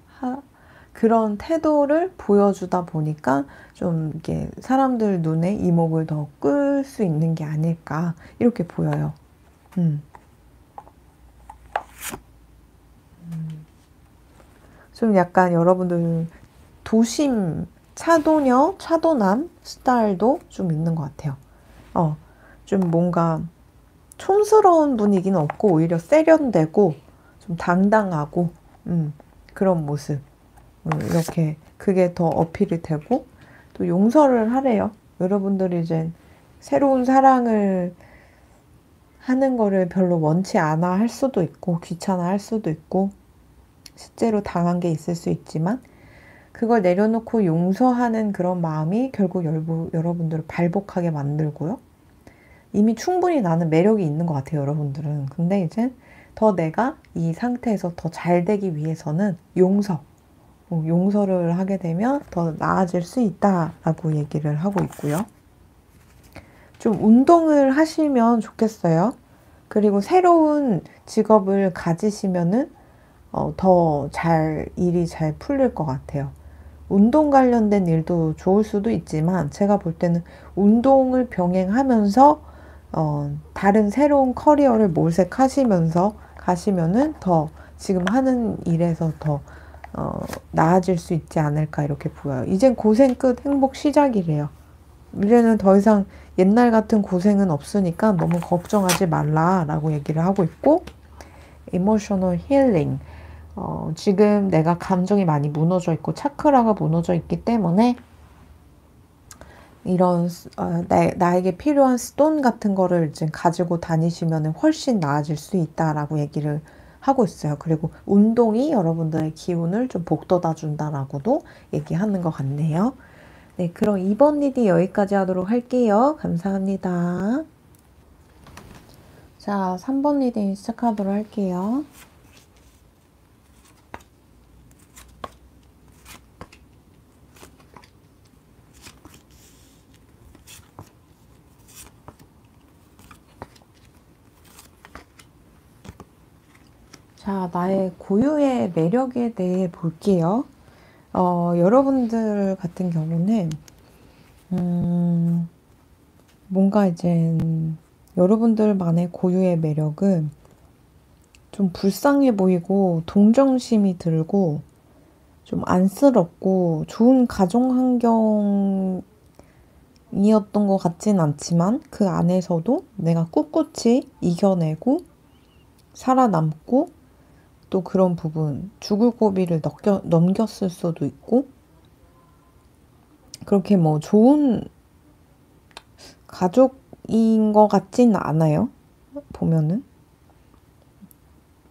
그런 태도를 보여주다 보니까 좀 이게 사람들 눈에 이목을 더 끌 수 있는 게 아닐까 이렇게 보여요. 좀 약간 여러분들 도심 차도녀, 차도남 스타일도 좀 있는 것 같아요. 좀 뭔가 촌스러운 분위기는 없고 오히려 세련되고 좀 당당하고 그런 모습. 이렇게 그게 더 어필이 되고 또 용서를 하래요. 여러분들이 이제 새로운 사랑을 하는 거를 별로 원치 않아 할 수도 있고 귀찮아 할 수도 있고 실제로 당한 게 있을 수 있지만 그걸 내려놓고 용서하는 그런 마음이 결국 여러분들을 발복하게 만들고요. 이미 충분히 나는 매력이 있는 것 같아요, 여러분들은. 근데 이제 더 내가 이 상태에서 더 잘 되기 위해서는 용서를 하게 되면 더 나아질 수 있다라고 얘기를 하고 있고요. 좀 운동을 하시면 좋겠어요. 그리고 새로운 직업을 가지시면은 더 일이 잘 풀릴 것 같아요. 운동 관련된 일도 좋을 수도 있지만 제가 볼 때는 운동을 병행하면서 다른 새로운 커리어를 모색하시면서 가시면은 더 지금 하는 일에서 더 나아질 수 있지 않을까 이렇게 보여요. 이젠 고생 끝 행복 시작이래요. 이제는 더 이상 옛날 같은 고생은 없으니까 너무 걱정하지 말라라고 얘기를 하고 있고 이모셔널 힐링 지금 내가 감정이 많이 무너져 있고 차크라가 무너져 있기 때문에 이런 나에게 필요한 스톤 같은 거를 이제 가지고 다니시면 훨씬 나아질 수 있다라고 얘기를 하고 있어요. 그리고 운동이 여러분들의 기운을 좀 북돋아 준다라고도 얘기하는 것 같네요. 네, 그럼 2번 리딩 여기까지 하도록 할게요. 감사합니다. 자, 3번 리딩 시작하도록 할게요. 자, 나의 고유의 매력에 대해 볼게요. 여러분들 같은 경우는, 뭔가 이제, 여러분들만의 고유의 매력은 좀 불쌍해 보이고 동정심이 들고 좀 안쓰럽고 좋은 가정 환경이었던 것 같진 않지만 그 안에서도 내가 꿋꿋이 이겨내고 살아남고 또 그런 부분 죽을 고비를 넘겼을 수도 있고 그렇게 뭐 좋은 가족인 것 같진 않아요. 보면은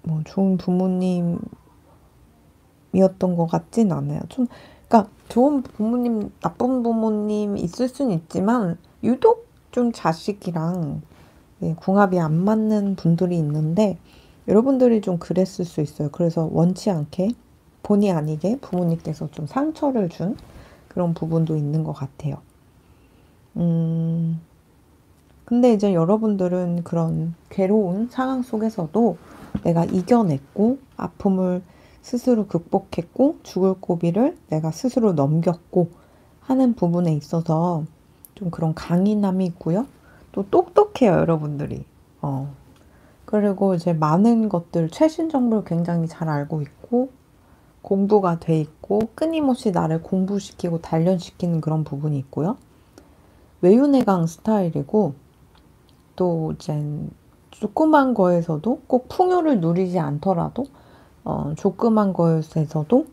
뭐 좋은 부모님이었던 것 같진 않아요. 좀 그러니까 좋은 부모님, 나쁜 부모님 있을 수는 있지만 유독 좀 자식이랑 궁합이 안 맞는 분들이 있는데 여러분들이 좀 그랬을 수 있어요. 그래서 원치 않게 본의 아니게 부모님께서 좀 상처를 준 그런 부분도 있는 것 같아요. 근데 이제 여러분들은 그런 괴로운 상황 속에서도 내가 이겨냈고 아픔을 스스로 극복했고 죽을 고비를 내가 스스로 넘겼고 하는 부분에 있어서 좀 그런 강인함이 있고요. 또 똑똑해요, 여러분들이. 그리고 이제 많은 것들, 최신 정보를 굉장히 잘 알고 있고 공부가 돼 있고 끊임없이 나를 공부시키고 단련시키는 그런 부분이 있고요. 외유내강 스타일이고 또 이제 조그만 거에서도 꼭 풍요를 누리지 않더라도 조그만 거에서도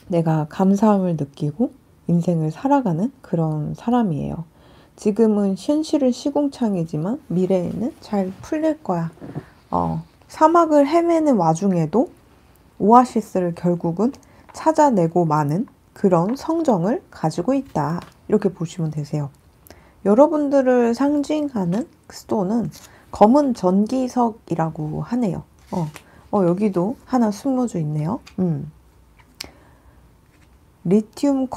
내가 감사함을 느끼고 인생을 살아가는 그런 사람이에요. 지금은 현실은 시궁창이지만 미래에는 잘 풀릴 거야. 사막을 헤매는 와중에도 오아시스를 결국은 찾아내고 마는 그런 성정을 가지고 있다. 이렇게 보시면 되세요. 여러분들을 상징하는 스톤은 검은 전기석이라고 하네요. 여기도 하나 숨어져 있네요. 리튬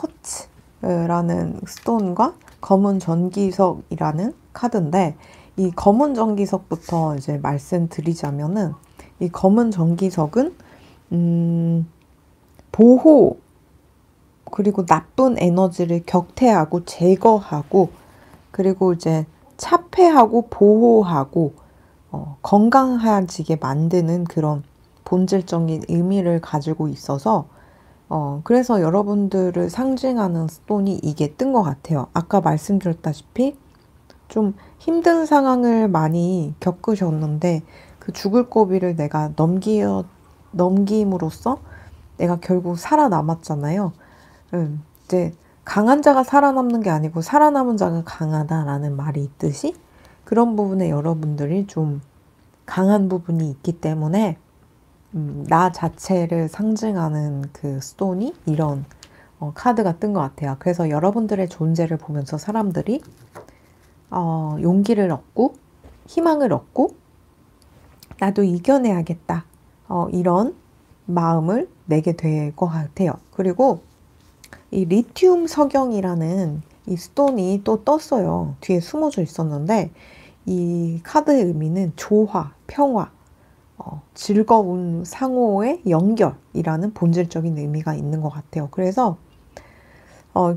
쿼츠라는 스톤과 검은 전기석이라는 카드인데 이 검은 전기석부터 이제 말씀드리자면은 이 검은 전기석은 보호 그리고 나쁜 에너지를 격퇴하고 제거하고 그리고 이제 차폐하고 보호하고 건강해지게 만드는 그런 본질적인 의미를 가지고 있어서 그래서 여러분들을 상징하는 스톤이 이게 뜬 것 같아요. 아까 말씀드렸다시피 좀 힘든 상황을 많이 겪으셨는데 그 죽을 고비를 내가 넘김으로써 내가 결국 살아남았잖아요. 이제 강한 자가 살아남는 게 아니고 살아남은 자가 강하다라는 말이 있듯이 그런 부분에 여러분들이 좀 강한 부분이 있기 때문에 나 자체를 상징하는 그 스톤이 이런 카드가 뜬 것 같아요. 그래서 여러분들의 존재를 보면서 사람들이 용기를 얻고 희망을 얻고 나도 이겨내야겠다. 이런 마음을 내게 될 것 같아요. 그리고 이 리튬 석영이라는 이 스톤이 또 떴어요. 뒤에 숨어져 있었는데 이 카드의 의미는 조화, 평화, 즐거운 상호의 연결이라는 본질적인 의미가 있는 것 같아요. 그래서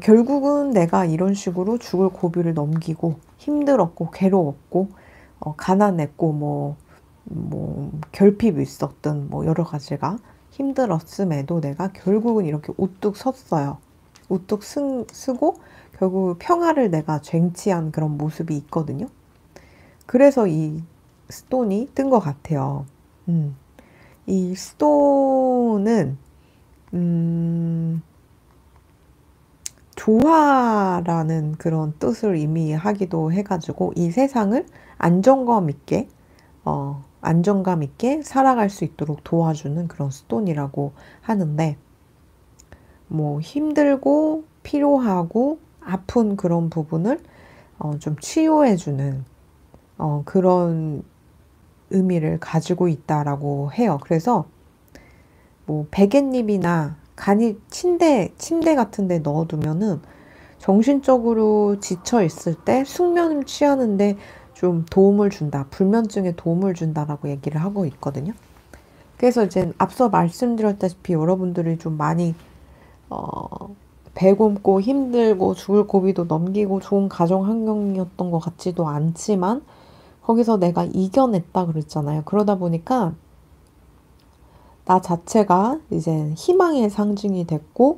결국은 내가 이런 식으로 죽을 고비를 넘기고 힘들었고 괴로웠고 가난했고 뭐 결핍이 있었던 뭐 여러 가지가 힘들었음에도 내가 결국은 이렇게 우뚝 섰어요. 우뚝 쓰고 결국 평화를 내가 쟁취한 그런 모습이 있거든요. 그래서 이 스톤이 뜬 것 같아요. 이 스톤은 조화라는 그런 뜻을 의미하기도 해가지고 이 세상을 안정감 있게 살아갈 수 있도록 도와주는 그런 스톤이라고 하는데 뭐 힘들고 필요하고 아픈 그런 부분을 좀 치유해주는 그런 의미를 가지고 있다라고 해요. 그래서 뭐 베갯잎이나 간이 침대 같은 데 넣어두면은 정신적으로 지쳐 있을 때 숙면을 취하는데 좀 도움을 준다. 불면증에 도움을 준다라고 얘기를 하고 있거든요. 그래서 이제 앞서 말씀드렸다시피 여러분들이 좀 많이 배고프고 힘들고 죽을 고비도 넘기고 좋은 가정 환경이었던 것 같지도 않지만 거기서 내가 이겨냈다 그랬잖아요. 그러다 보니까 나 자체가 이제 희망의 상징이 됐고,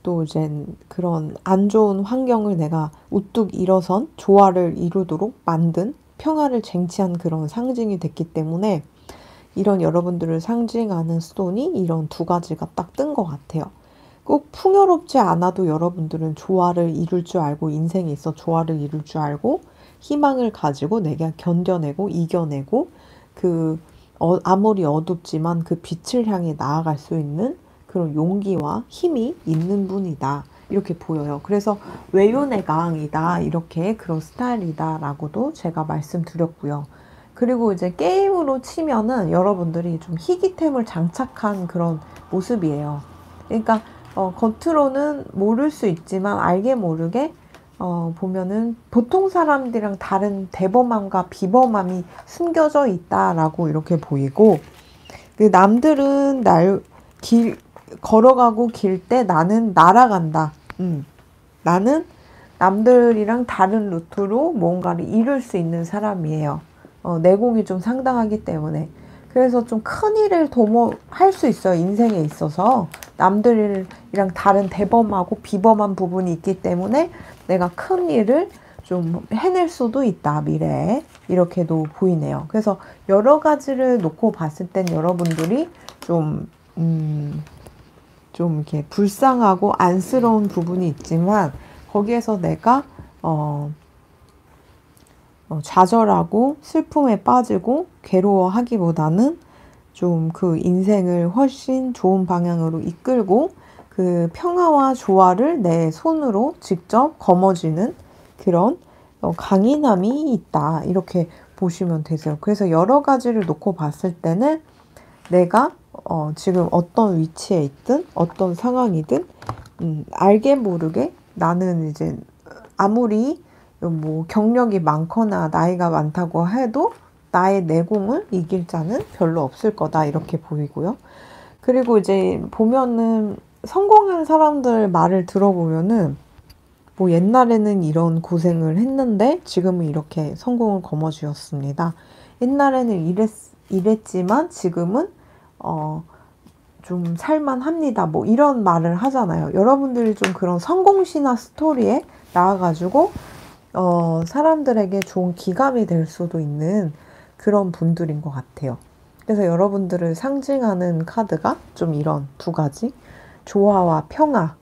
또 이제 그런 안 좋은 환경을 내가 우뚝 일어선 조화를 이루도록 만든 평화를 쟁취한 그런 상징이 됐기 때문에 이런 여러분들을 상징하는 스톤이 이런 두 가지가 딱 뜬 것 같아요. 꼭 풍요롭지 않아도 여러분들은 조화를 이룰 줄 알고, 인생에 있어 조화를 이룰 줄 알고 희망을 가지고 내가 견뎌내고 이겨내고 아무리 어둡지만 그 빛을 향해 나아갈 수 있는 그런 용기와 힘이 있는 분이다. 이렇게 보여요. 그래서 외연의 강이다. 이렇게 그런 스타일이다. 라고도 제가 말씀드렸고요. 그리고 이제 게임으로 치면은 여러분들이 좀 희귀템을 장착한 그런 모습이에요. 그러니까 겉으로는 모를 수 있지만 알게 모르게 보면은 보통 사람들이랑 다른 대범함과 비범함이 숨겨져 있다라고 이렇게 보이고, 그 남들은 걸어가고 길 때 나는 날아간다. 나는 남들이랑 다른 루트로 뭔가를 이룰 수 있는 사람이에요. 내공이 좀 상당하기 때문에. 그래서 좀 큰 일을 도모할 수 있어요. 인생에 있어서. 남들이랑 다른 대범하고 비범한 부분이 있기 때문에 내가 큰 일을 좀 해낼 수도 있다, 미래에. 이렇게도 보이네요. 그래서 여러 가지를 놓고 봤을 땐 여러분들이 좀 이렇게 불쌍하고 안쓰러운 부분이 있지만, 거기에서 내가 좌절하고 슬픔에 빠지고 괴로워하기보다는 좀 그 인생을 훨씬 좋은 방향으로 이끌고 그 평화와 조화를 내 손으로 직접 거머쥐는 그런 강인함이 있다. 이렇게 보시면 되세요. 그래서 여러 가지를 놓고 봤을 때는 내가 지금 어떤 위치에 있든 어떤 상황이든 알게 모르게 나는 이제 아무리 뭐 경력이 많거나 나이가 많다고 해도 나의 내공을 이길 자는 별로 없을 거다. 이렇게 보이고요. 그리고 이제 보면은 성공한 사람들 말을 들어보면은 뭐 옛날에는 이런 고생을 했는데 지금은 이렇게 성공을 거머쥐었습니다. 옛날에는 이랬지만 지금은 좀 살만합니다. 뭐 이런 말을 하잖아요. 여러분들이 좀 그런 성공신화 스토리에 나와가지고 사람들에게 좋은 기감이 될 수도 있는 그런 분들인 것 같아요. 그래서 여러분들을 상징하는 카드가 좀 이런 두 가지, 조화와 평화,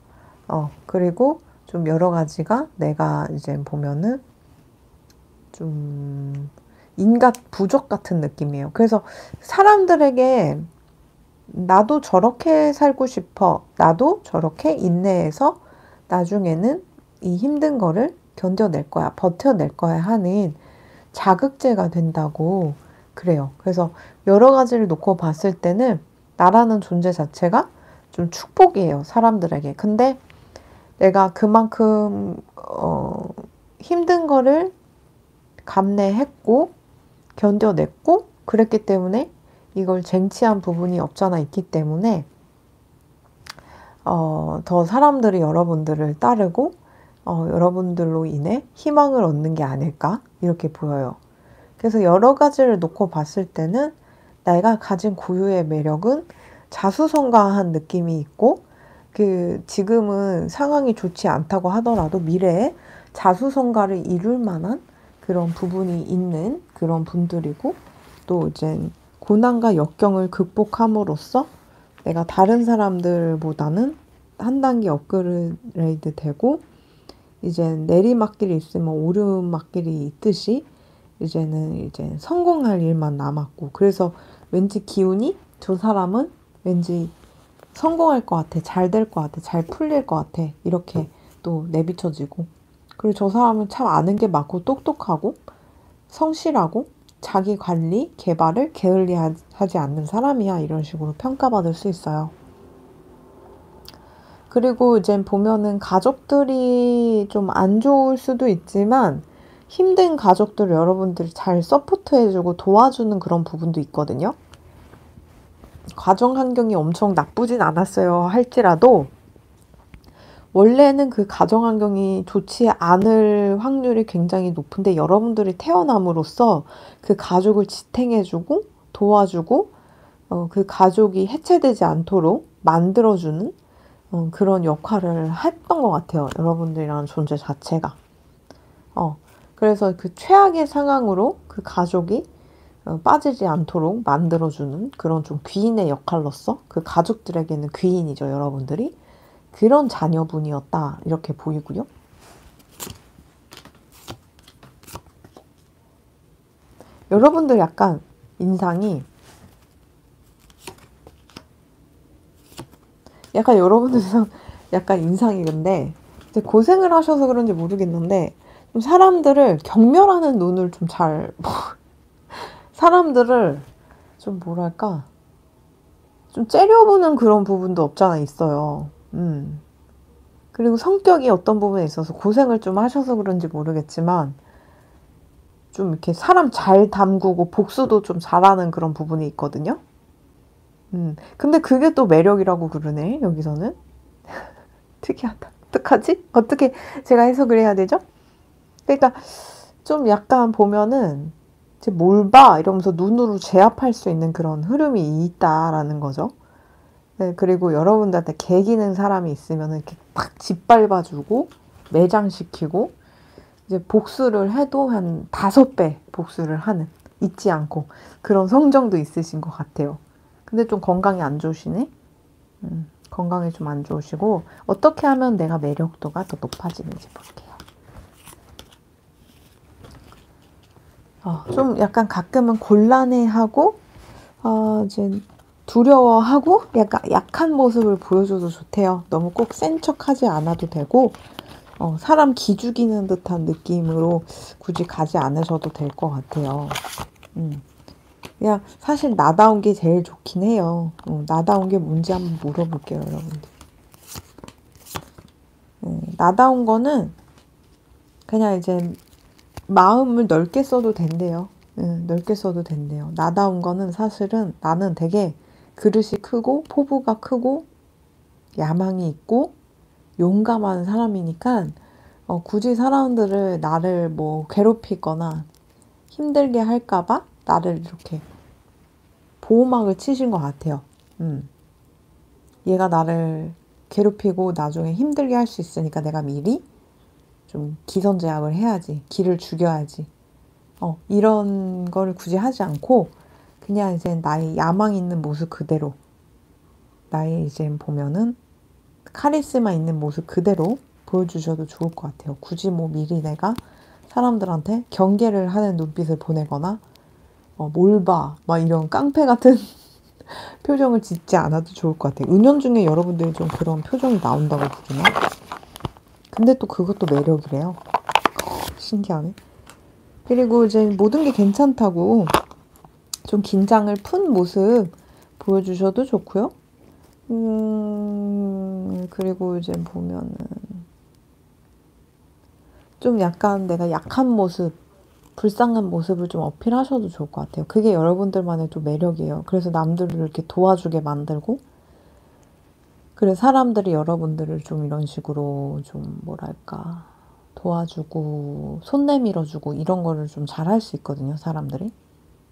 그리고 좀 여러 가지가 내가 이제 보면은 좀 인간 부족 같은 느낌이에요. 그래서 사람들에게 나도 저렇게 살고 싶어, 나도 저렇게 인내해서 나중에는 이 힘든 거를 견뎌낼 거야, 버텨낼 거야 하는 자극제가 된다고 그래요. 그래서 여러 가지를 놓고 봤을 때는 나라는 존재 자체가 좀 축복이에요, 사람들에게. 근데 내가 그만큼 힘든 거를 감내했고 견뎌냈고 그랬기 때문에 이걸 쟁취한 부분이 없잖아 있기 때문에 더 사람들이 여러분들을 따르고 여러분들로 인해 희망을 얻는 게 아닐까 이렇게 보여요. 그래서 여러 가지를 놓고 봤을 때는 내가 가진 고유의 매력은 자수성가한 느낌이 있고, 지금은 상황이 좋지 않다고 하더라도 미래에 자수성가를 이룰 만한 그런 부분이 있는 그런 분들이고, 또 이제 고난과 역경을 극복함으로써 내가 다른 사람들보다는 한 단계 업그레이드 되고, 이제 내리막길이 있으면 오르막길이 있듯이 이제는 이제 성공할 일만 남았고, 그래서 왠지 기운이 저 사람은 왠지 성공할 것 같아, 잘 될 것 같아, 잘 풀릴 것 같아 이렇게 또 내비쳐지고, 그리고 저 사람은 참 아는 게 많고 똑똑하고 성실하고 자기 관리, 개발을 게을리하지 않는 사람이야 이런 식으로 평가받을 수 있어요. 그리고 이제 보면은 가족들이 좀 안 좋을 수도 있지만 힘든 가족들을 여러분들이 잘 서포트해주고 도와주는 그런 부분도 있거든요. 가정 환경이 엄청 나쁘진 않았어요 할지라도 원래는 그 가정 환경이 좋지 않을 확률이 굉장히 높은데 여러분들이 태어남으로써 그 가족을 지탱해주고 도와주고 그 가족이 해체되지 않도록 만들어주는 그런 역할을 했던 것 같아요. 여러분들이라는 존재 자체가. 그래서 그 최악의 상황으로 그 가족이 빠지지 않도록 만들어주는 그런 좀 귀인의 역할로서 그 가족들에게는 귀인이죠, 여러분들이. 그런 자녀분이었다, 이렇게 보이고요. 여러분들 약간 인상이 약간 여러분들 약간 인상이 근데 이제 고생을 하셔서 그런지 모르겠는데 좀 사람들을 경멸하는 눈을 좀 잘 사람들을 좀 뭐랄까 좀 째려보는 그런 부분도 없잖아 있어요. 그리고 성격이 어떤 부분에 있어서 고생을 좀 하셔서 그런지 모르겠지만 좀 이렇게 사람 잘 담그고 복수도 좀 잘하는 그런 부분이 있거든요. 근데 그게 또 매력이라고 그러네, 여기서는. 특이하다. 어떡하지? 어떻게 제가 해석을 해야 되죠? 그러니까 좀 약간 보면은 이제 뭘 봐? 이러면서 눈으로 제압할 수 있는 그런 흐름이 있다라는 거죠. 네, 그리고 여러분들한테 개기는 사람이 있으면 이렇게 팍 짓밟아주고 매장시키고 이제 복수를 해도 한 5배 복수를 하는 잊지 않고 그런 성정도 있으신 것 같아요. 근데 좀 건강이 안 좋으시네? 건강이 좀 안 좋으시고 어떻게 하면 내가 매력도가 더 높아지는지 볼게요. 좀 약간 가끔은 곤란해하고 이제 두려워하고 약간 약한 모습을 보여줘도 좋대요. 너무 꼭 센 척하지 않아도 되고 사람 기죽이는 듯한 느낌으로 굳이 가지 않으셔도 될 것 같아요. 그냥 사실 나다운 게 제일 좋긴 해요. 나다운 게 뭔지 한번 물어볼게요, 여러분들. 나다운 거는 그냥 이제 마음을 넓게 써도 된대요. 넓게 써도 된대요. 나다운 거는 사실은 나는 되게 그릇이 크고 포부가 크고 야망이 있고 용감한 사람이니까 굳이 사람들을 나를 뭐 괴롭히거나 힘들게 할까봐 나를 이렇게 보호막을 치신 것 같아요. 얘가 나를 괴롭히고 나중에 힘들게 할 수 있으니까 내가 미리 좀 기선제압을 해야지. 기를 죽여야지. 이런 걸 굳이 하지 않고 그냥 이제 나의 야망 있는 모습 그대로 나의 이제 보면은 카리스마 있는 모습 그대로 보여주셔도 좋을 것 같아요. 굳이 뭐 미리 내가 사람들한테 경계를 하는 눈빛을 보내거나 뭘 봐, 막 이런 깡패 같은 표정을 짓지 않아도 좋을 것 같아요. 은연중에 여러분들이 좀 그런 표정이 나온다고 부르나? 근데 또 그것도 매력이래요. 신기하네. 그리고 이제 모든 게 괜찮다고 좀 긴장을 푼 모습 보여주셔도 좋고요. 그리고 이제 보면은 좀 약간 내가 약한 모습, 불쌍한 모습을 좀 어필하셔도 좋을 것 같아요. 그게 여러분들만의 또 매력이에요. 그래서 남들을 이렇게 도와주게 만들고, 그래서 사람들이 여러분들을 좀 이런 식으로 좀 뭐랄까, 도와주고, 손 내밀어주고, 이런 거를 좀 잘할 수 있거든요, 사람들이.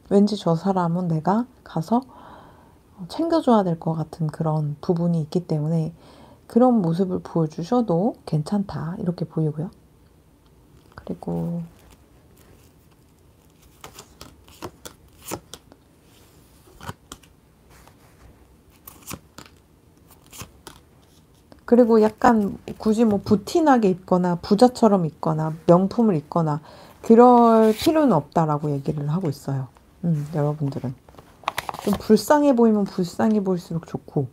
왠지 저 사람은 내가 가서 챙겨줘야 될 것 같은 그런 부분이 있기 때문에 그런 모습을 보여주셔도 괜찮다, 이렇게 보이고요. 그리고 약간 굳이 뭐 부티나게 입거나 부자처럼 입거나 명품을 입거나 그럴 필요는 없다라고 얘기를 하고 있어요. 여러분들은. 좀 불쌍해 보이면 불쌍해 보일수록 좋고,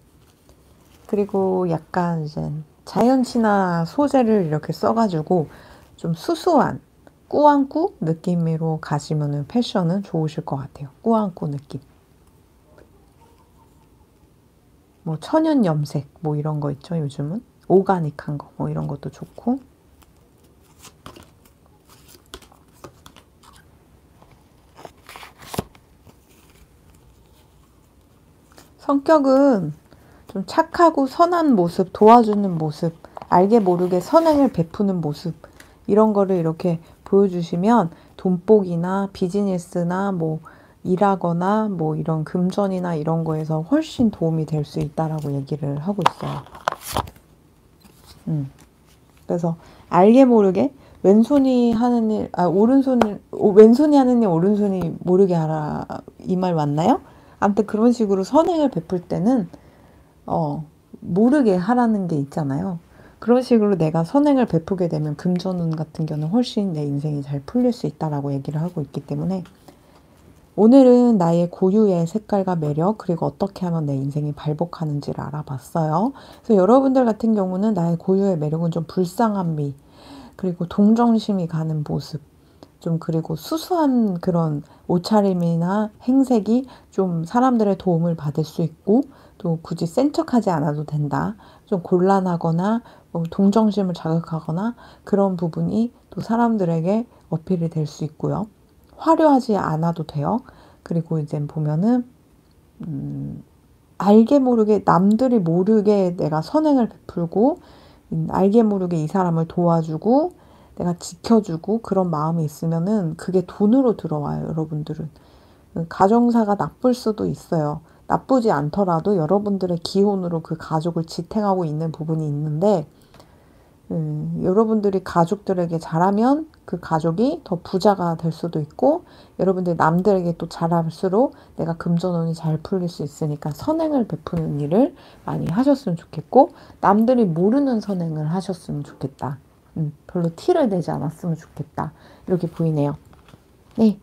그리고 약간 이제 자연친화 소재를 이렇게 써가지고 좀 수수한 꾸안꾸 느낌으로 가시면은 패션은 좋으실 것 같아요. 꾸안꾸 느낌. 뭐 천연 염색 뭐 이런 거 있죠, 요즘은. 오가닉한 거 뭐 이런 것도 좋고. 성격은 좀 착하고 선한 모습, 도와주는 모습, 알게 모르게 선행을 베푸는 모습, 이런 거를 이렇게 보여주시면 돈복이나 비즈니스나 뭐 일하거나 뭐 이런 금전이나 이런 거에서 훨씬 도움이 될 수 있다라고 얘기를 하고 있어요. 그래서 알게 모르게 왼손이 하는 일, 왼손이 하는 일 오른손이 모르게 하라 이 말 맞나요? 아무튼 그런 식으로 선행을 베풀 때는 모르게 하라는 게 있잖아요. 그런 식으로 내가 선행을 베푸게 되면 금전운 같은 경우는 훨씬 내 인생이 잘 풀릴 수 있다라고 얘기를 하고 있기 때문에 오늘은 나의 고유의 색깔과 매력 그리고 어떻게 하면 내 인생이 발복하는지를 알아봤어요. 그래서 여러분들 같은 경우는 나의 고유의 매력은 좀 불쌍한 미 그리고 동정심이 가는 모습 좀 그리고 수수한 그런 옷차림이나 행색이 좀 사람들의 도움을 받을 수 있고 또 굳이 센 척하지 않아도 된다. 좀 곤란하거나 동정심을 자극하거나 그런 부분이 또 사람들에게 어필이 될 수 있고요. 화려하지 않아도 돼요. 그리고 이제 보면은 알게 모르게 남들이 모르게 내가 선행을 베풀고 알게 모르게 이 사람을 도와주고 내가 지켜주고 그런 마음이 있으면은 그게 돈으로 들어와요, 여러분들은. 가정사가 나쁠 수도 있어요. 나쁘지 않더라도 여러분들의 기혼으로 그 가족을 지탱하고 있는 부분이 있는데 여러분들이 가족들에게 잘하면 그 가족이 더 부자가 될 수도 있고 여러분들이 남들에게 또 잘할수록 내가 금전운이 잘 풀릴 수 있으니까 선행을 베푸는 일을 많이 하셨으면 좋겠고 남들이 모르는 선행을 하셨으면 좋겠다. 별로 티를 내지 않았으면 좋겠다. 이렇게 보이네요. 네.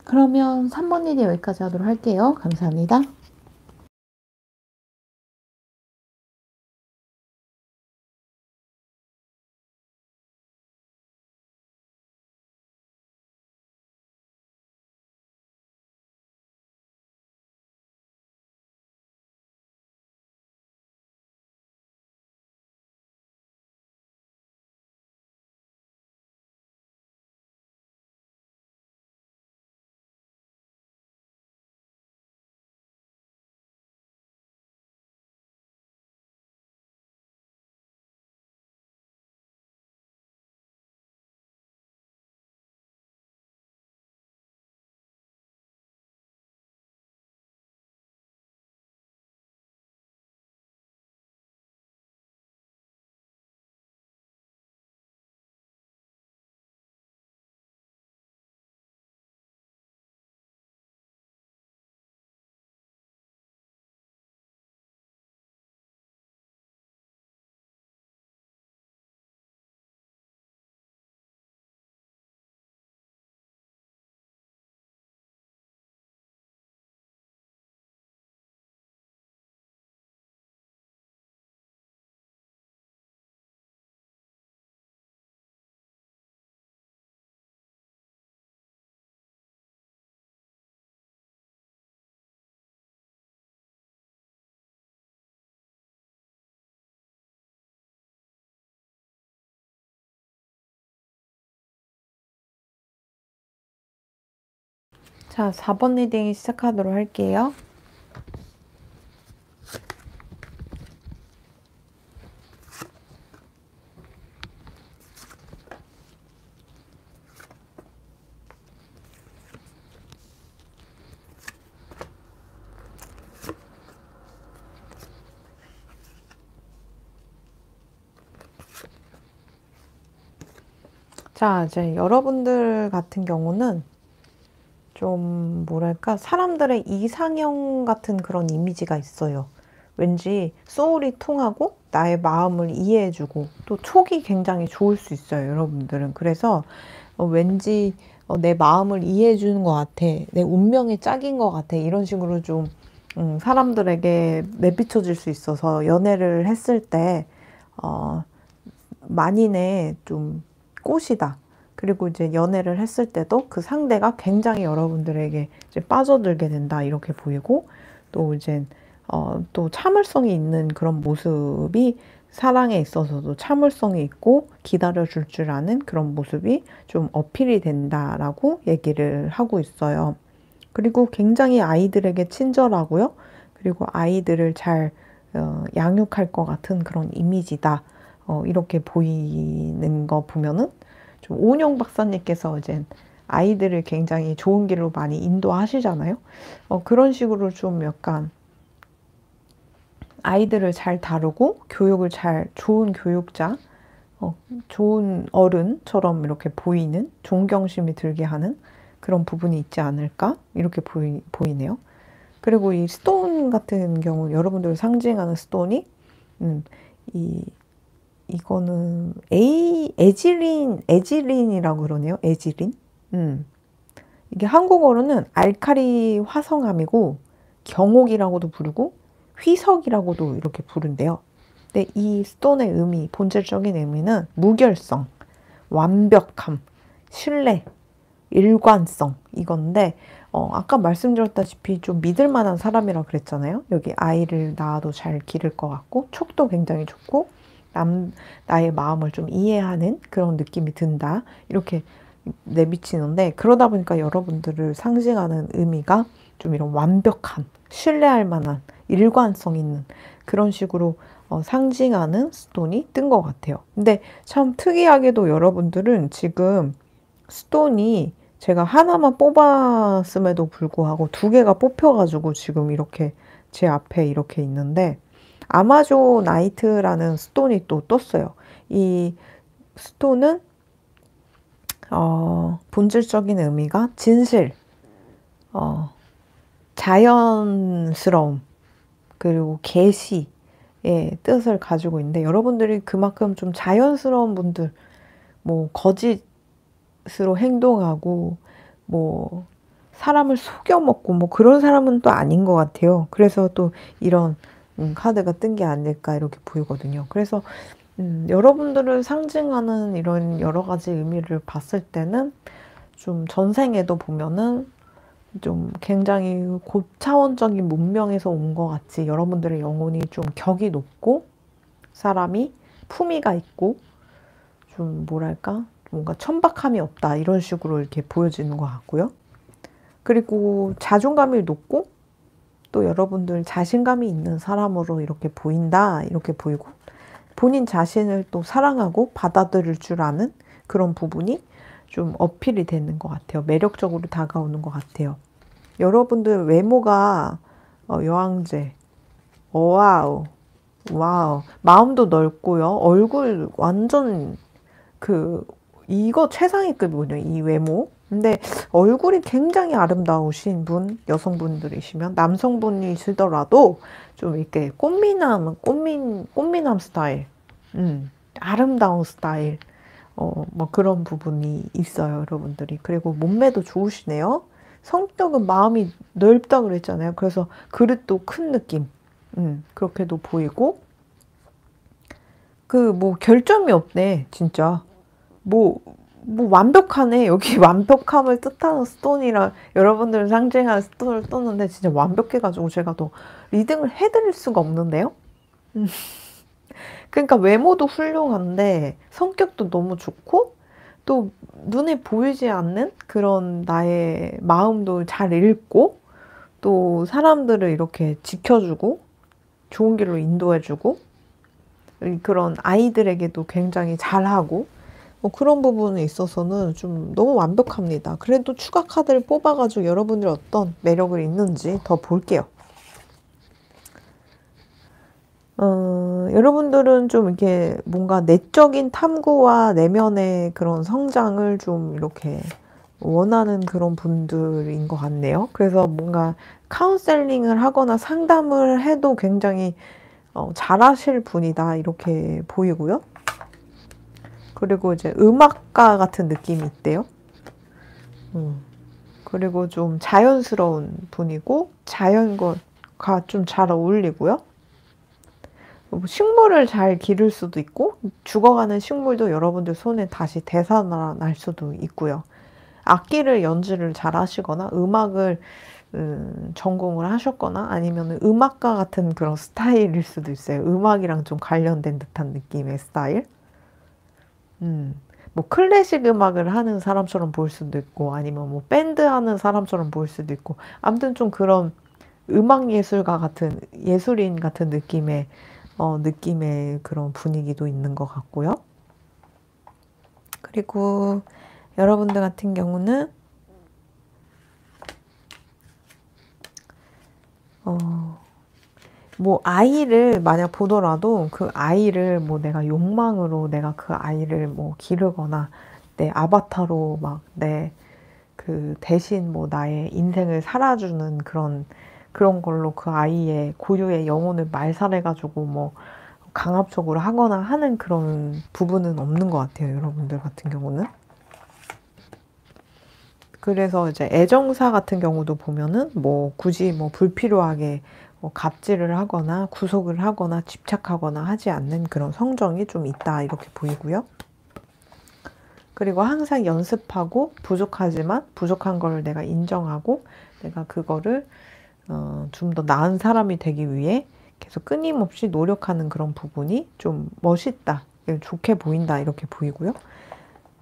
그러면 3번 일이 여기까지 하도록 할게요. 감사합니다. 자, 4번 리딩 시작하도록 할게요. 자, 이제 여러분들 같은 경우는 좀 뭐랄까 사람들의 이상형 같은 그런 이미지가 있어요. 왠지 소울이 통하고 나의 마음을 이해해주고 또 촉이 굉장히 좋을 수 있어요, 여러분들은. 그래서 왠지 내 마음을 이해해주는 것 같아. 내 운명의 짝인 것 같아. 이런 식으로 좀 사람들에게 내비쳐질 수 있어서 연애를 했을 때 만인의 좀 꽃이다. 그리고 이제 연애를 했을 때도 그 상대가 굉장히 여러분들에게 이제 빠져들게 된다. 이렇게 보이고 또 이제 또 참을성이 있는 그런 모습이 사랑에 있어서도 참을성이 있고 기다려줄 줄 아는 그런 모습이 좀 어필이 된다라고 얘기를 하고 있어요. 그리고 굉장히 아이들에게 친절하고요. 그리고 아이들을 잘 양육할 것 같은 그런 이미지다. 이렇게 보이는 거 보면은 좀 오은영 박사님께서 이제 아이들을 굉장히 좋은 길로 많이 인도하시잖아요. 그런 식으로 좀 약간 아이들을 잘 다루고 교육을 좋은 교육자, 좋은 어른처럼 이렇게 보이는 존경심이 들게 하는 그런 부분이 있지 않을까? 이렇게 보이네요. 그리고 이 스톤 같은 경우 여러분들 상징하는 스톤이 음, 이 이거는 에지린이라고 그러네요. 에지린. 이게 한국어로는 알칼리 화성암이고 경옥이라고도 부르고 휘석이라고도 이렇게 부른대요. 근데 이 스톤의 의미, 본질적인 의미는 무결성, 완벽함, 신뢰, 일관성 이건데 아까 말씀드렸다시피 좀 믿을 만한 사람이라 그랬잖아요. 여기 아이를 낳아도 잘 기를 것 같고 촉도 굉장히 좋고 나의 마음을 좀 이해하는 그런 느낌이 든다. 이렇게 내비치는데 그러다 보니까 여러분들을 상징하는 의미가 좀 이런 완벽함, 신뢰할 만한 일관성 있는 그런 식으로 상징하는 스톤이 뜬 것 같아요. 근데 참 특이하게도 여러분들은 지금 스톤이 제가 하나만 뽑았음에도 불구하고 두 개가 뽑혀가지고 지금 이렇게 제 앞에 이렇게 있는데 아마존나이트라는 스톤이 또 떴어요. 이 스톤은 본질적인 의미가 진실, 자연스러움, 그리고 계시의 뜻을 가지고 있는데 여러분들이 그만큼 좀 자연스러운 분들, 뭐 거짓으로 행동하고 뭐 사람을 속여먹고 뭐 그런 사람은 또 아닌 것 같아요. 그래서 또 이런 카드가 뜬 게 아닐까 이렇게 보이거든요. 그래서 여러분들을 상징하는 이런 여러 가지 의미를 봤을 때는 좀 전생에도 보면은 좀 굉장히 고차원적인 문명에서 온 것 같이 여러분들의 영혼이 좀 격이 높고 사람이 품위가 있고 좀 뭐랄까 뭔가 천박함이 없다 이런 식으로 이렇게 보여지는 것 같고요. 그리고 자존감이 높고 또 여러분들 자신감이 있는 사람으로 이렇게 보인다 이렇게 보이고 본인 자신을 또 사랑하고 받아들일 줄 아는 그런 부분이 좀 어필이 되는 것 같아요. 매력적으로 다가오는 것 같아요. 여러분들 외모가 여왕제, 와우, 와우, 마음도 넓고요. 얼굴 완전 이거 최상위급이군요. 이 외모. 근데 얼굴이 굉장히 아름다우신 분, 여성분들이시면 남성분이시더라도 좀 이렇게 꽃미남 스타일, 아름다운 스타일, 뭐 그런 부분이 있어요, 여러분들이. 그리고 몸매도 좋으시네요. 성격은 마음이 넓다 그랬잖아요. 그래서 그릇도 큰 느낌, 그렇게도 보이고, 뭐 결점이 없네, 진짜. 뭐 완벽하네. 여기 완벽함을 뜻하는 스톤이랑 여러분들을 상징하는 스톤을 떴는데 진짜 완벽해가지고 제가 더 리딩을 해드릴 수가 없는데요. 그러니까 외모도 훌륭한데 성격도 너무 좋고 또 눈에 보이지 않는 그런 나의 마음도 잘 읽고 또 사람들을 이렇게 지켜주고 좋은 길로 인도해주고 그런 아이들에게도 굉장히 잘하고 뭐 그런 부분에 있어서는 좀 너무 완벽합니다. 그래도 추가 카드를 뽑아가지고 여러분들 어떤 매력을 있는지 더 볼게요. 여러분들은 좀 이렇게 뭔가 내적인 탐구와 내면의 그런 성장을 좀 이렇게 원하는 그런 분들인 것 같네요. 그래서 뭔가 카운셀링을 하거나 상담을 해도 굉장히 잘하실 분이다 이렇게 보이고요. 그리고 이제 음악가 같은 느낌이 있대요. 그리고 좀 자연스러운 분이고 자연과 좀 잘 어울리고요. 식물을 잘 기를 수도 있고 죽어가는 식물도 여러분들 손에 다시 되살아날 수도 있고요. 악기를 연주를 잘 하시거나 음악을 전공을 하셨거나 아니면 음악가 같은 그런 스타일일 수도 있어요. 음악이랑 좀 관련된 듯한 느낌의 스타일. 뭐 클래식 음악을 하는 사람처럼 보일 수도 있고 아니면 뭐 밴드 하는 사람처럼 보일 수도 있고 아무튼 좀 그런 음악 예술가 같은 예술인 같은 느낌의 그런 분위기도 있는 것 같고요. 그리고 여러분들 같은 경우는 뭐 아이를 만약 보더라도 그 아이를 뭐 내가 욕망으로 내가 그 아이를 뭐 기르거나 내 아바타로 막 내 그 대신 뭐 나의 인생을 살아주는 그런 걸로 그 아이의 고유의 영혼을 말살해가지고 뭐 강압적으로 하거나 하는 그런 부분은 없는 것 같아요. 여러분들 같은 경우는. 그래서 이제 애정사 같은 경우도 보면은 뭐 굳이 뭐 불필요하게 뭐 갑질을 하거나 구속을 하거나 집착하거나 하지 않는 그런 성정이 좀 있다 이렇게 보이고요. 그리고 항상 연습하고 부족하지만 부족한 걸 내가 인정하고 내가 그거를 좀 더 나은 사람이 되기 위해 계속 끊임없이 노력하는 그런 부분이 좀 멋있다, 좋게 보인다 이렇게 보이고요.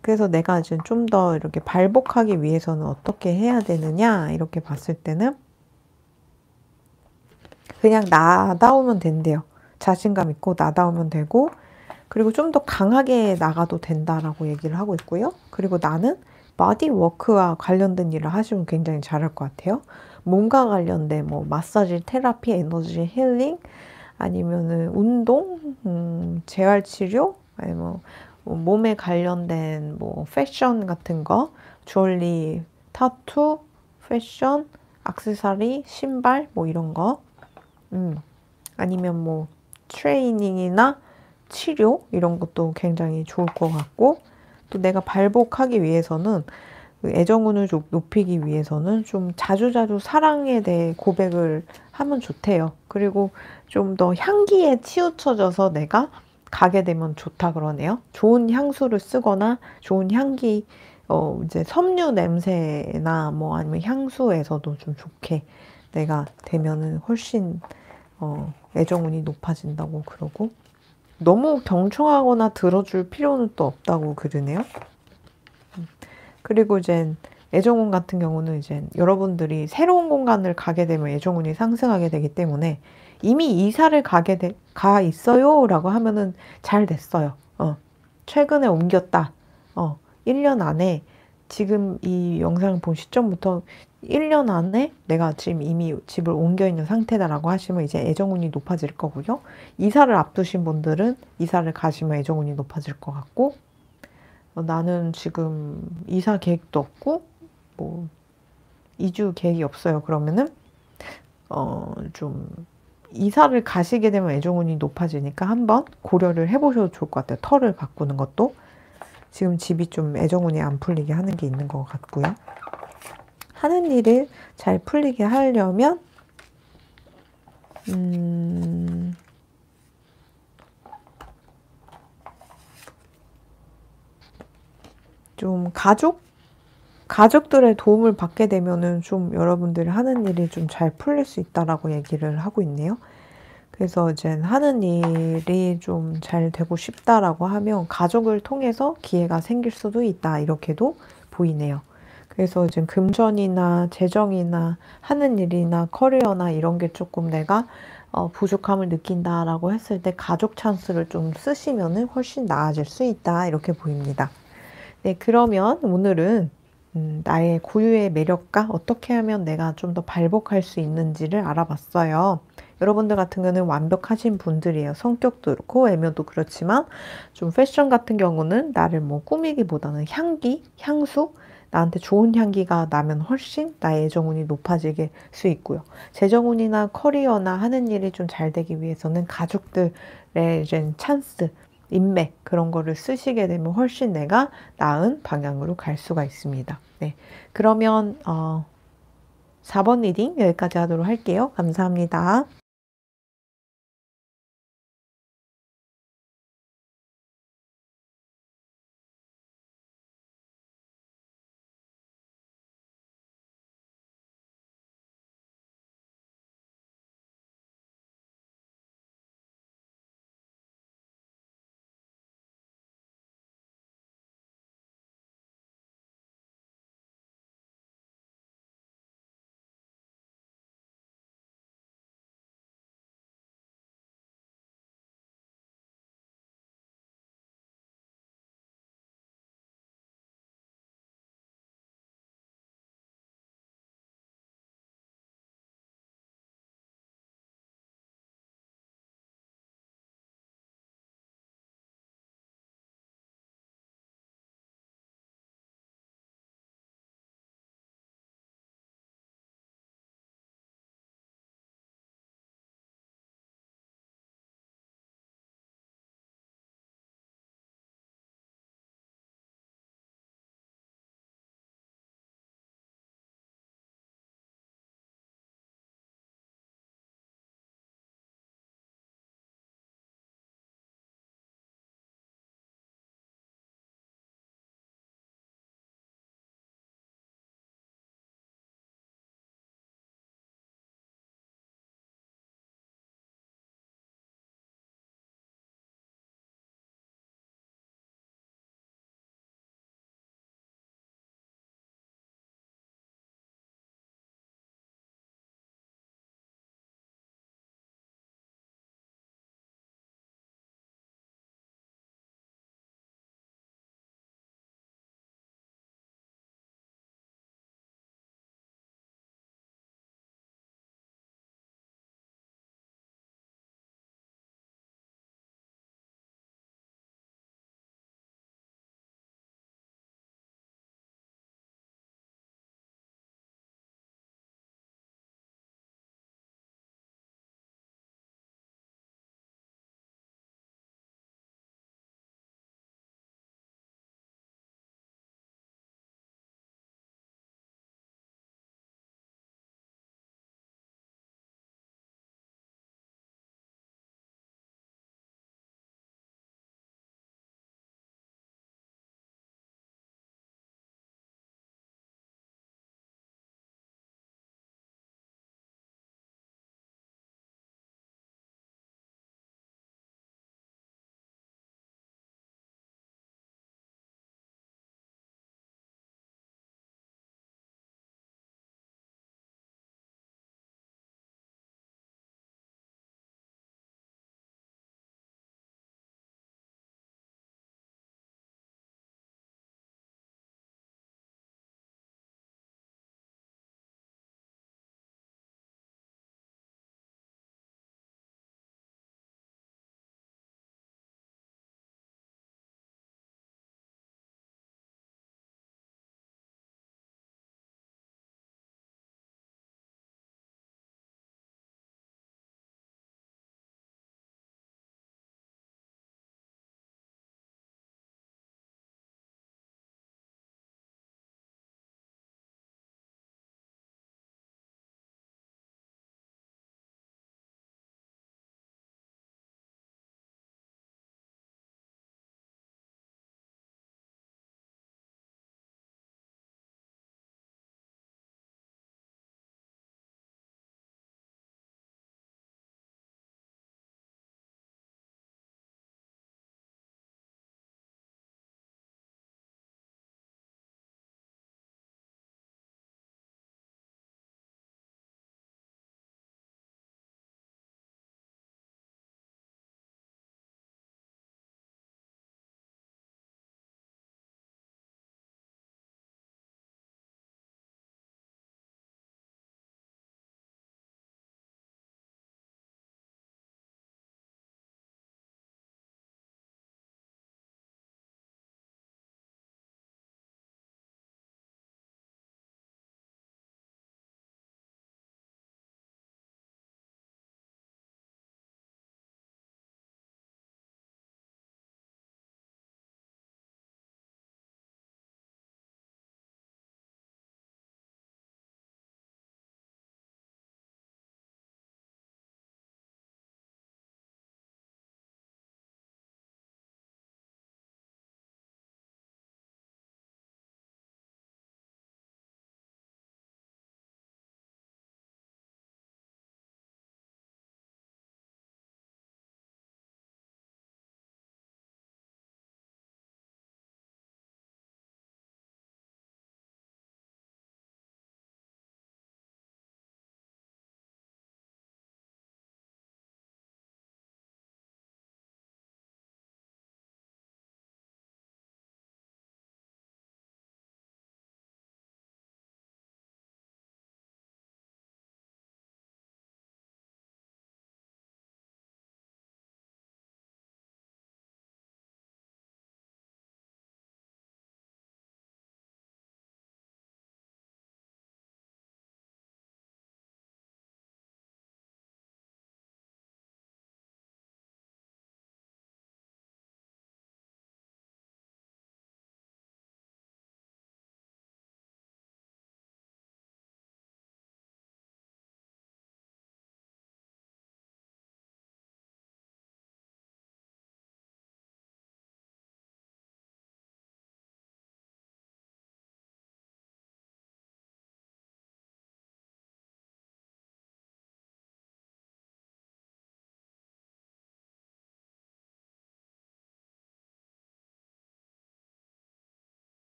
그래서 내가 이제 좀 더 이렇게 발복하기 위해서는 어떻게 해야 되느냐 이렇게 봤을 때는 그냥 나다우면 된대요. 자신감 있고 나다우면 되고, 그리고 좀 더 강하게 나가도 된다라고 얘기를 하고 있고요. 그리고 나는 바디워크와 관련된 일을 하시면 굉장히 잘할 것 같아요. 몸과 관련된 뭐 마사지, 테라피, 에너지 힐링, 아니면은 운동, 재활치료, 아니면 뭐 몸에 관련된 뭐 패션 같은 거, 주얼리, 타투, 패션, 액세서리, 신발 뭐 이런 거, 아니면 뭐 트레이닝이나 치료 이런 것도 굉장히 좋을 것 같고, 또 내가 발복하기 위해서는 애정운을 좀 높이기 위해서는 좀 자주자주 사랑에 대해 고백을 하면 좋대요. 그리고 좀 더 향기에 치우쳐져서 내가 가게 되면 좋다 그러네요. 좋은 향수를 쓰거나 좋은 향기, 이제 섬유 냄새나 뭐 아니면 향수에서도 좀 좋게 내가 되면은 훨씬 애정운이 높아진다고 그러고, 너무 경청하거나 들어줄 필요는 또 없다고 그러네요. 그리고 이제 애정운 같은 경우는 이제 여러분들이 새로운 공간을 가게 되면 애정운이 상승하게 되기 때문에 이미 이사를 가 있어요 라고 하면은 잘 됐어요. 최근에 옮겼다. 1년 안에, 지금 이 영상을 본 시점부터 1년 안에 내가 지금 이미 집을 옮겨 있는 상태다라고 하시면 이제 애정운이 높아질 거고요. 이사를 앞두신 분들은 이사를 가시면 애정운이 높아질 것 같고, 나는 지금 이사 계획도 없고 뭐 이주 계획이 없어요. 그러면은 좀 이사를 가시게 되면 애정운이 높아지니까 한번 고려를 해보셔도 좋을 것 같아요. 터를 바꾸는 것도. 지금 집이 좀 애정운이 안 풀리게 하는 게 있는 것 같고요. 하는 일을 잘 풀리게 하려면 좀 가족들의 도움을 받게 되면은 좀 여러분들이 하는 일이 좀 잘 풀릴 수 있다라고 얘기를 하고 있네요. 그래서 이제 하는 일이 좀 잘 되고 싶다라고 하면 가족을 통해서 기회가 생길 수도 있다 이렇게도 보이네요. 그래서 이제 금전이나 재정이나 하는 일이나 커리어나 이런 게 조금 내가 부족함을 느낀다라고 했을 때 가족 찬스를 좀 쓰시면은 훨씬 나아질 수 있다 이렇게 보입니다. 네, 그러면 오늘은 나의 고유의 매력과 어떻게 하면 내가 좀 더 발복할 수 있는지를 알아봤어요. 여러분들 같은 경우는 완벽하신 분들이에요. 성격도 그렇고 외모도 그렇지만 좀 패션 같은 경우는 나를 뭐 꾸미기보다는 향기, 향수, 나한테 좋은 향기가 나면 훨씬 나의 애정운이 높아질 수 있고요. 재정운이나 커리어나 하는 일이 좀 잘 되기 위해서는 가족들의 이제 찬스, 인맥 그런 거를 쓰시게 되면 훨씬 내가 나은 방향으로 갈 수가 있습니다. 네, 그러면 4번 리딩 여기까지 하도록 할게요. 감사합니다.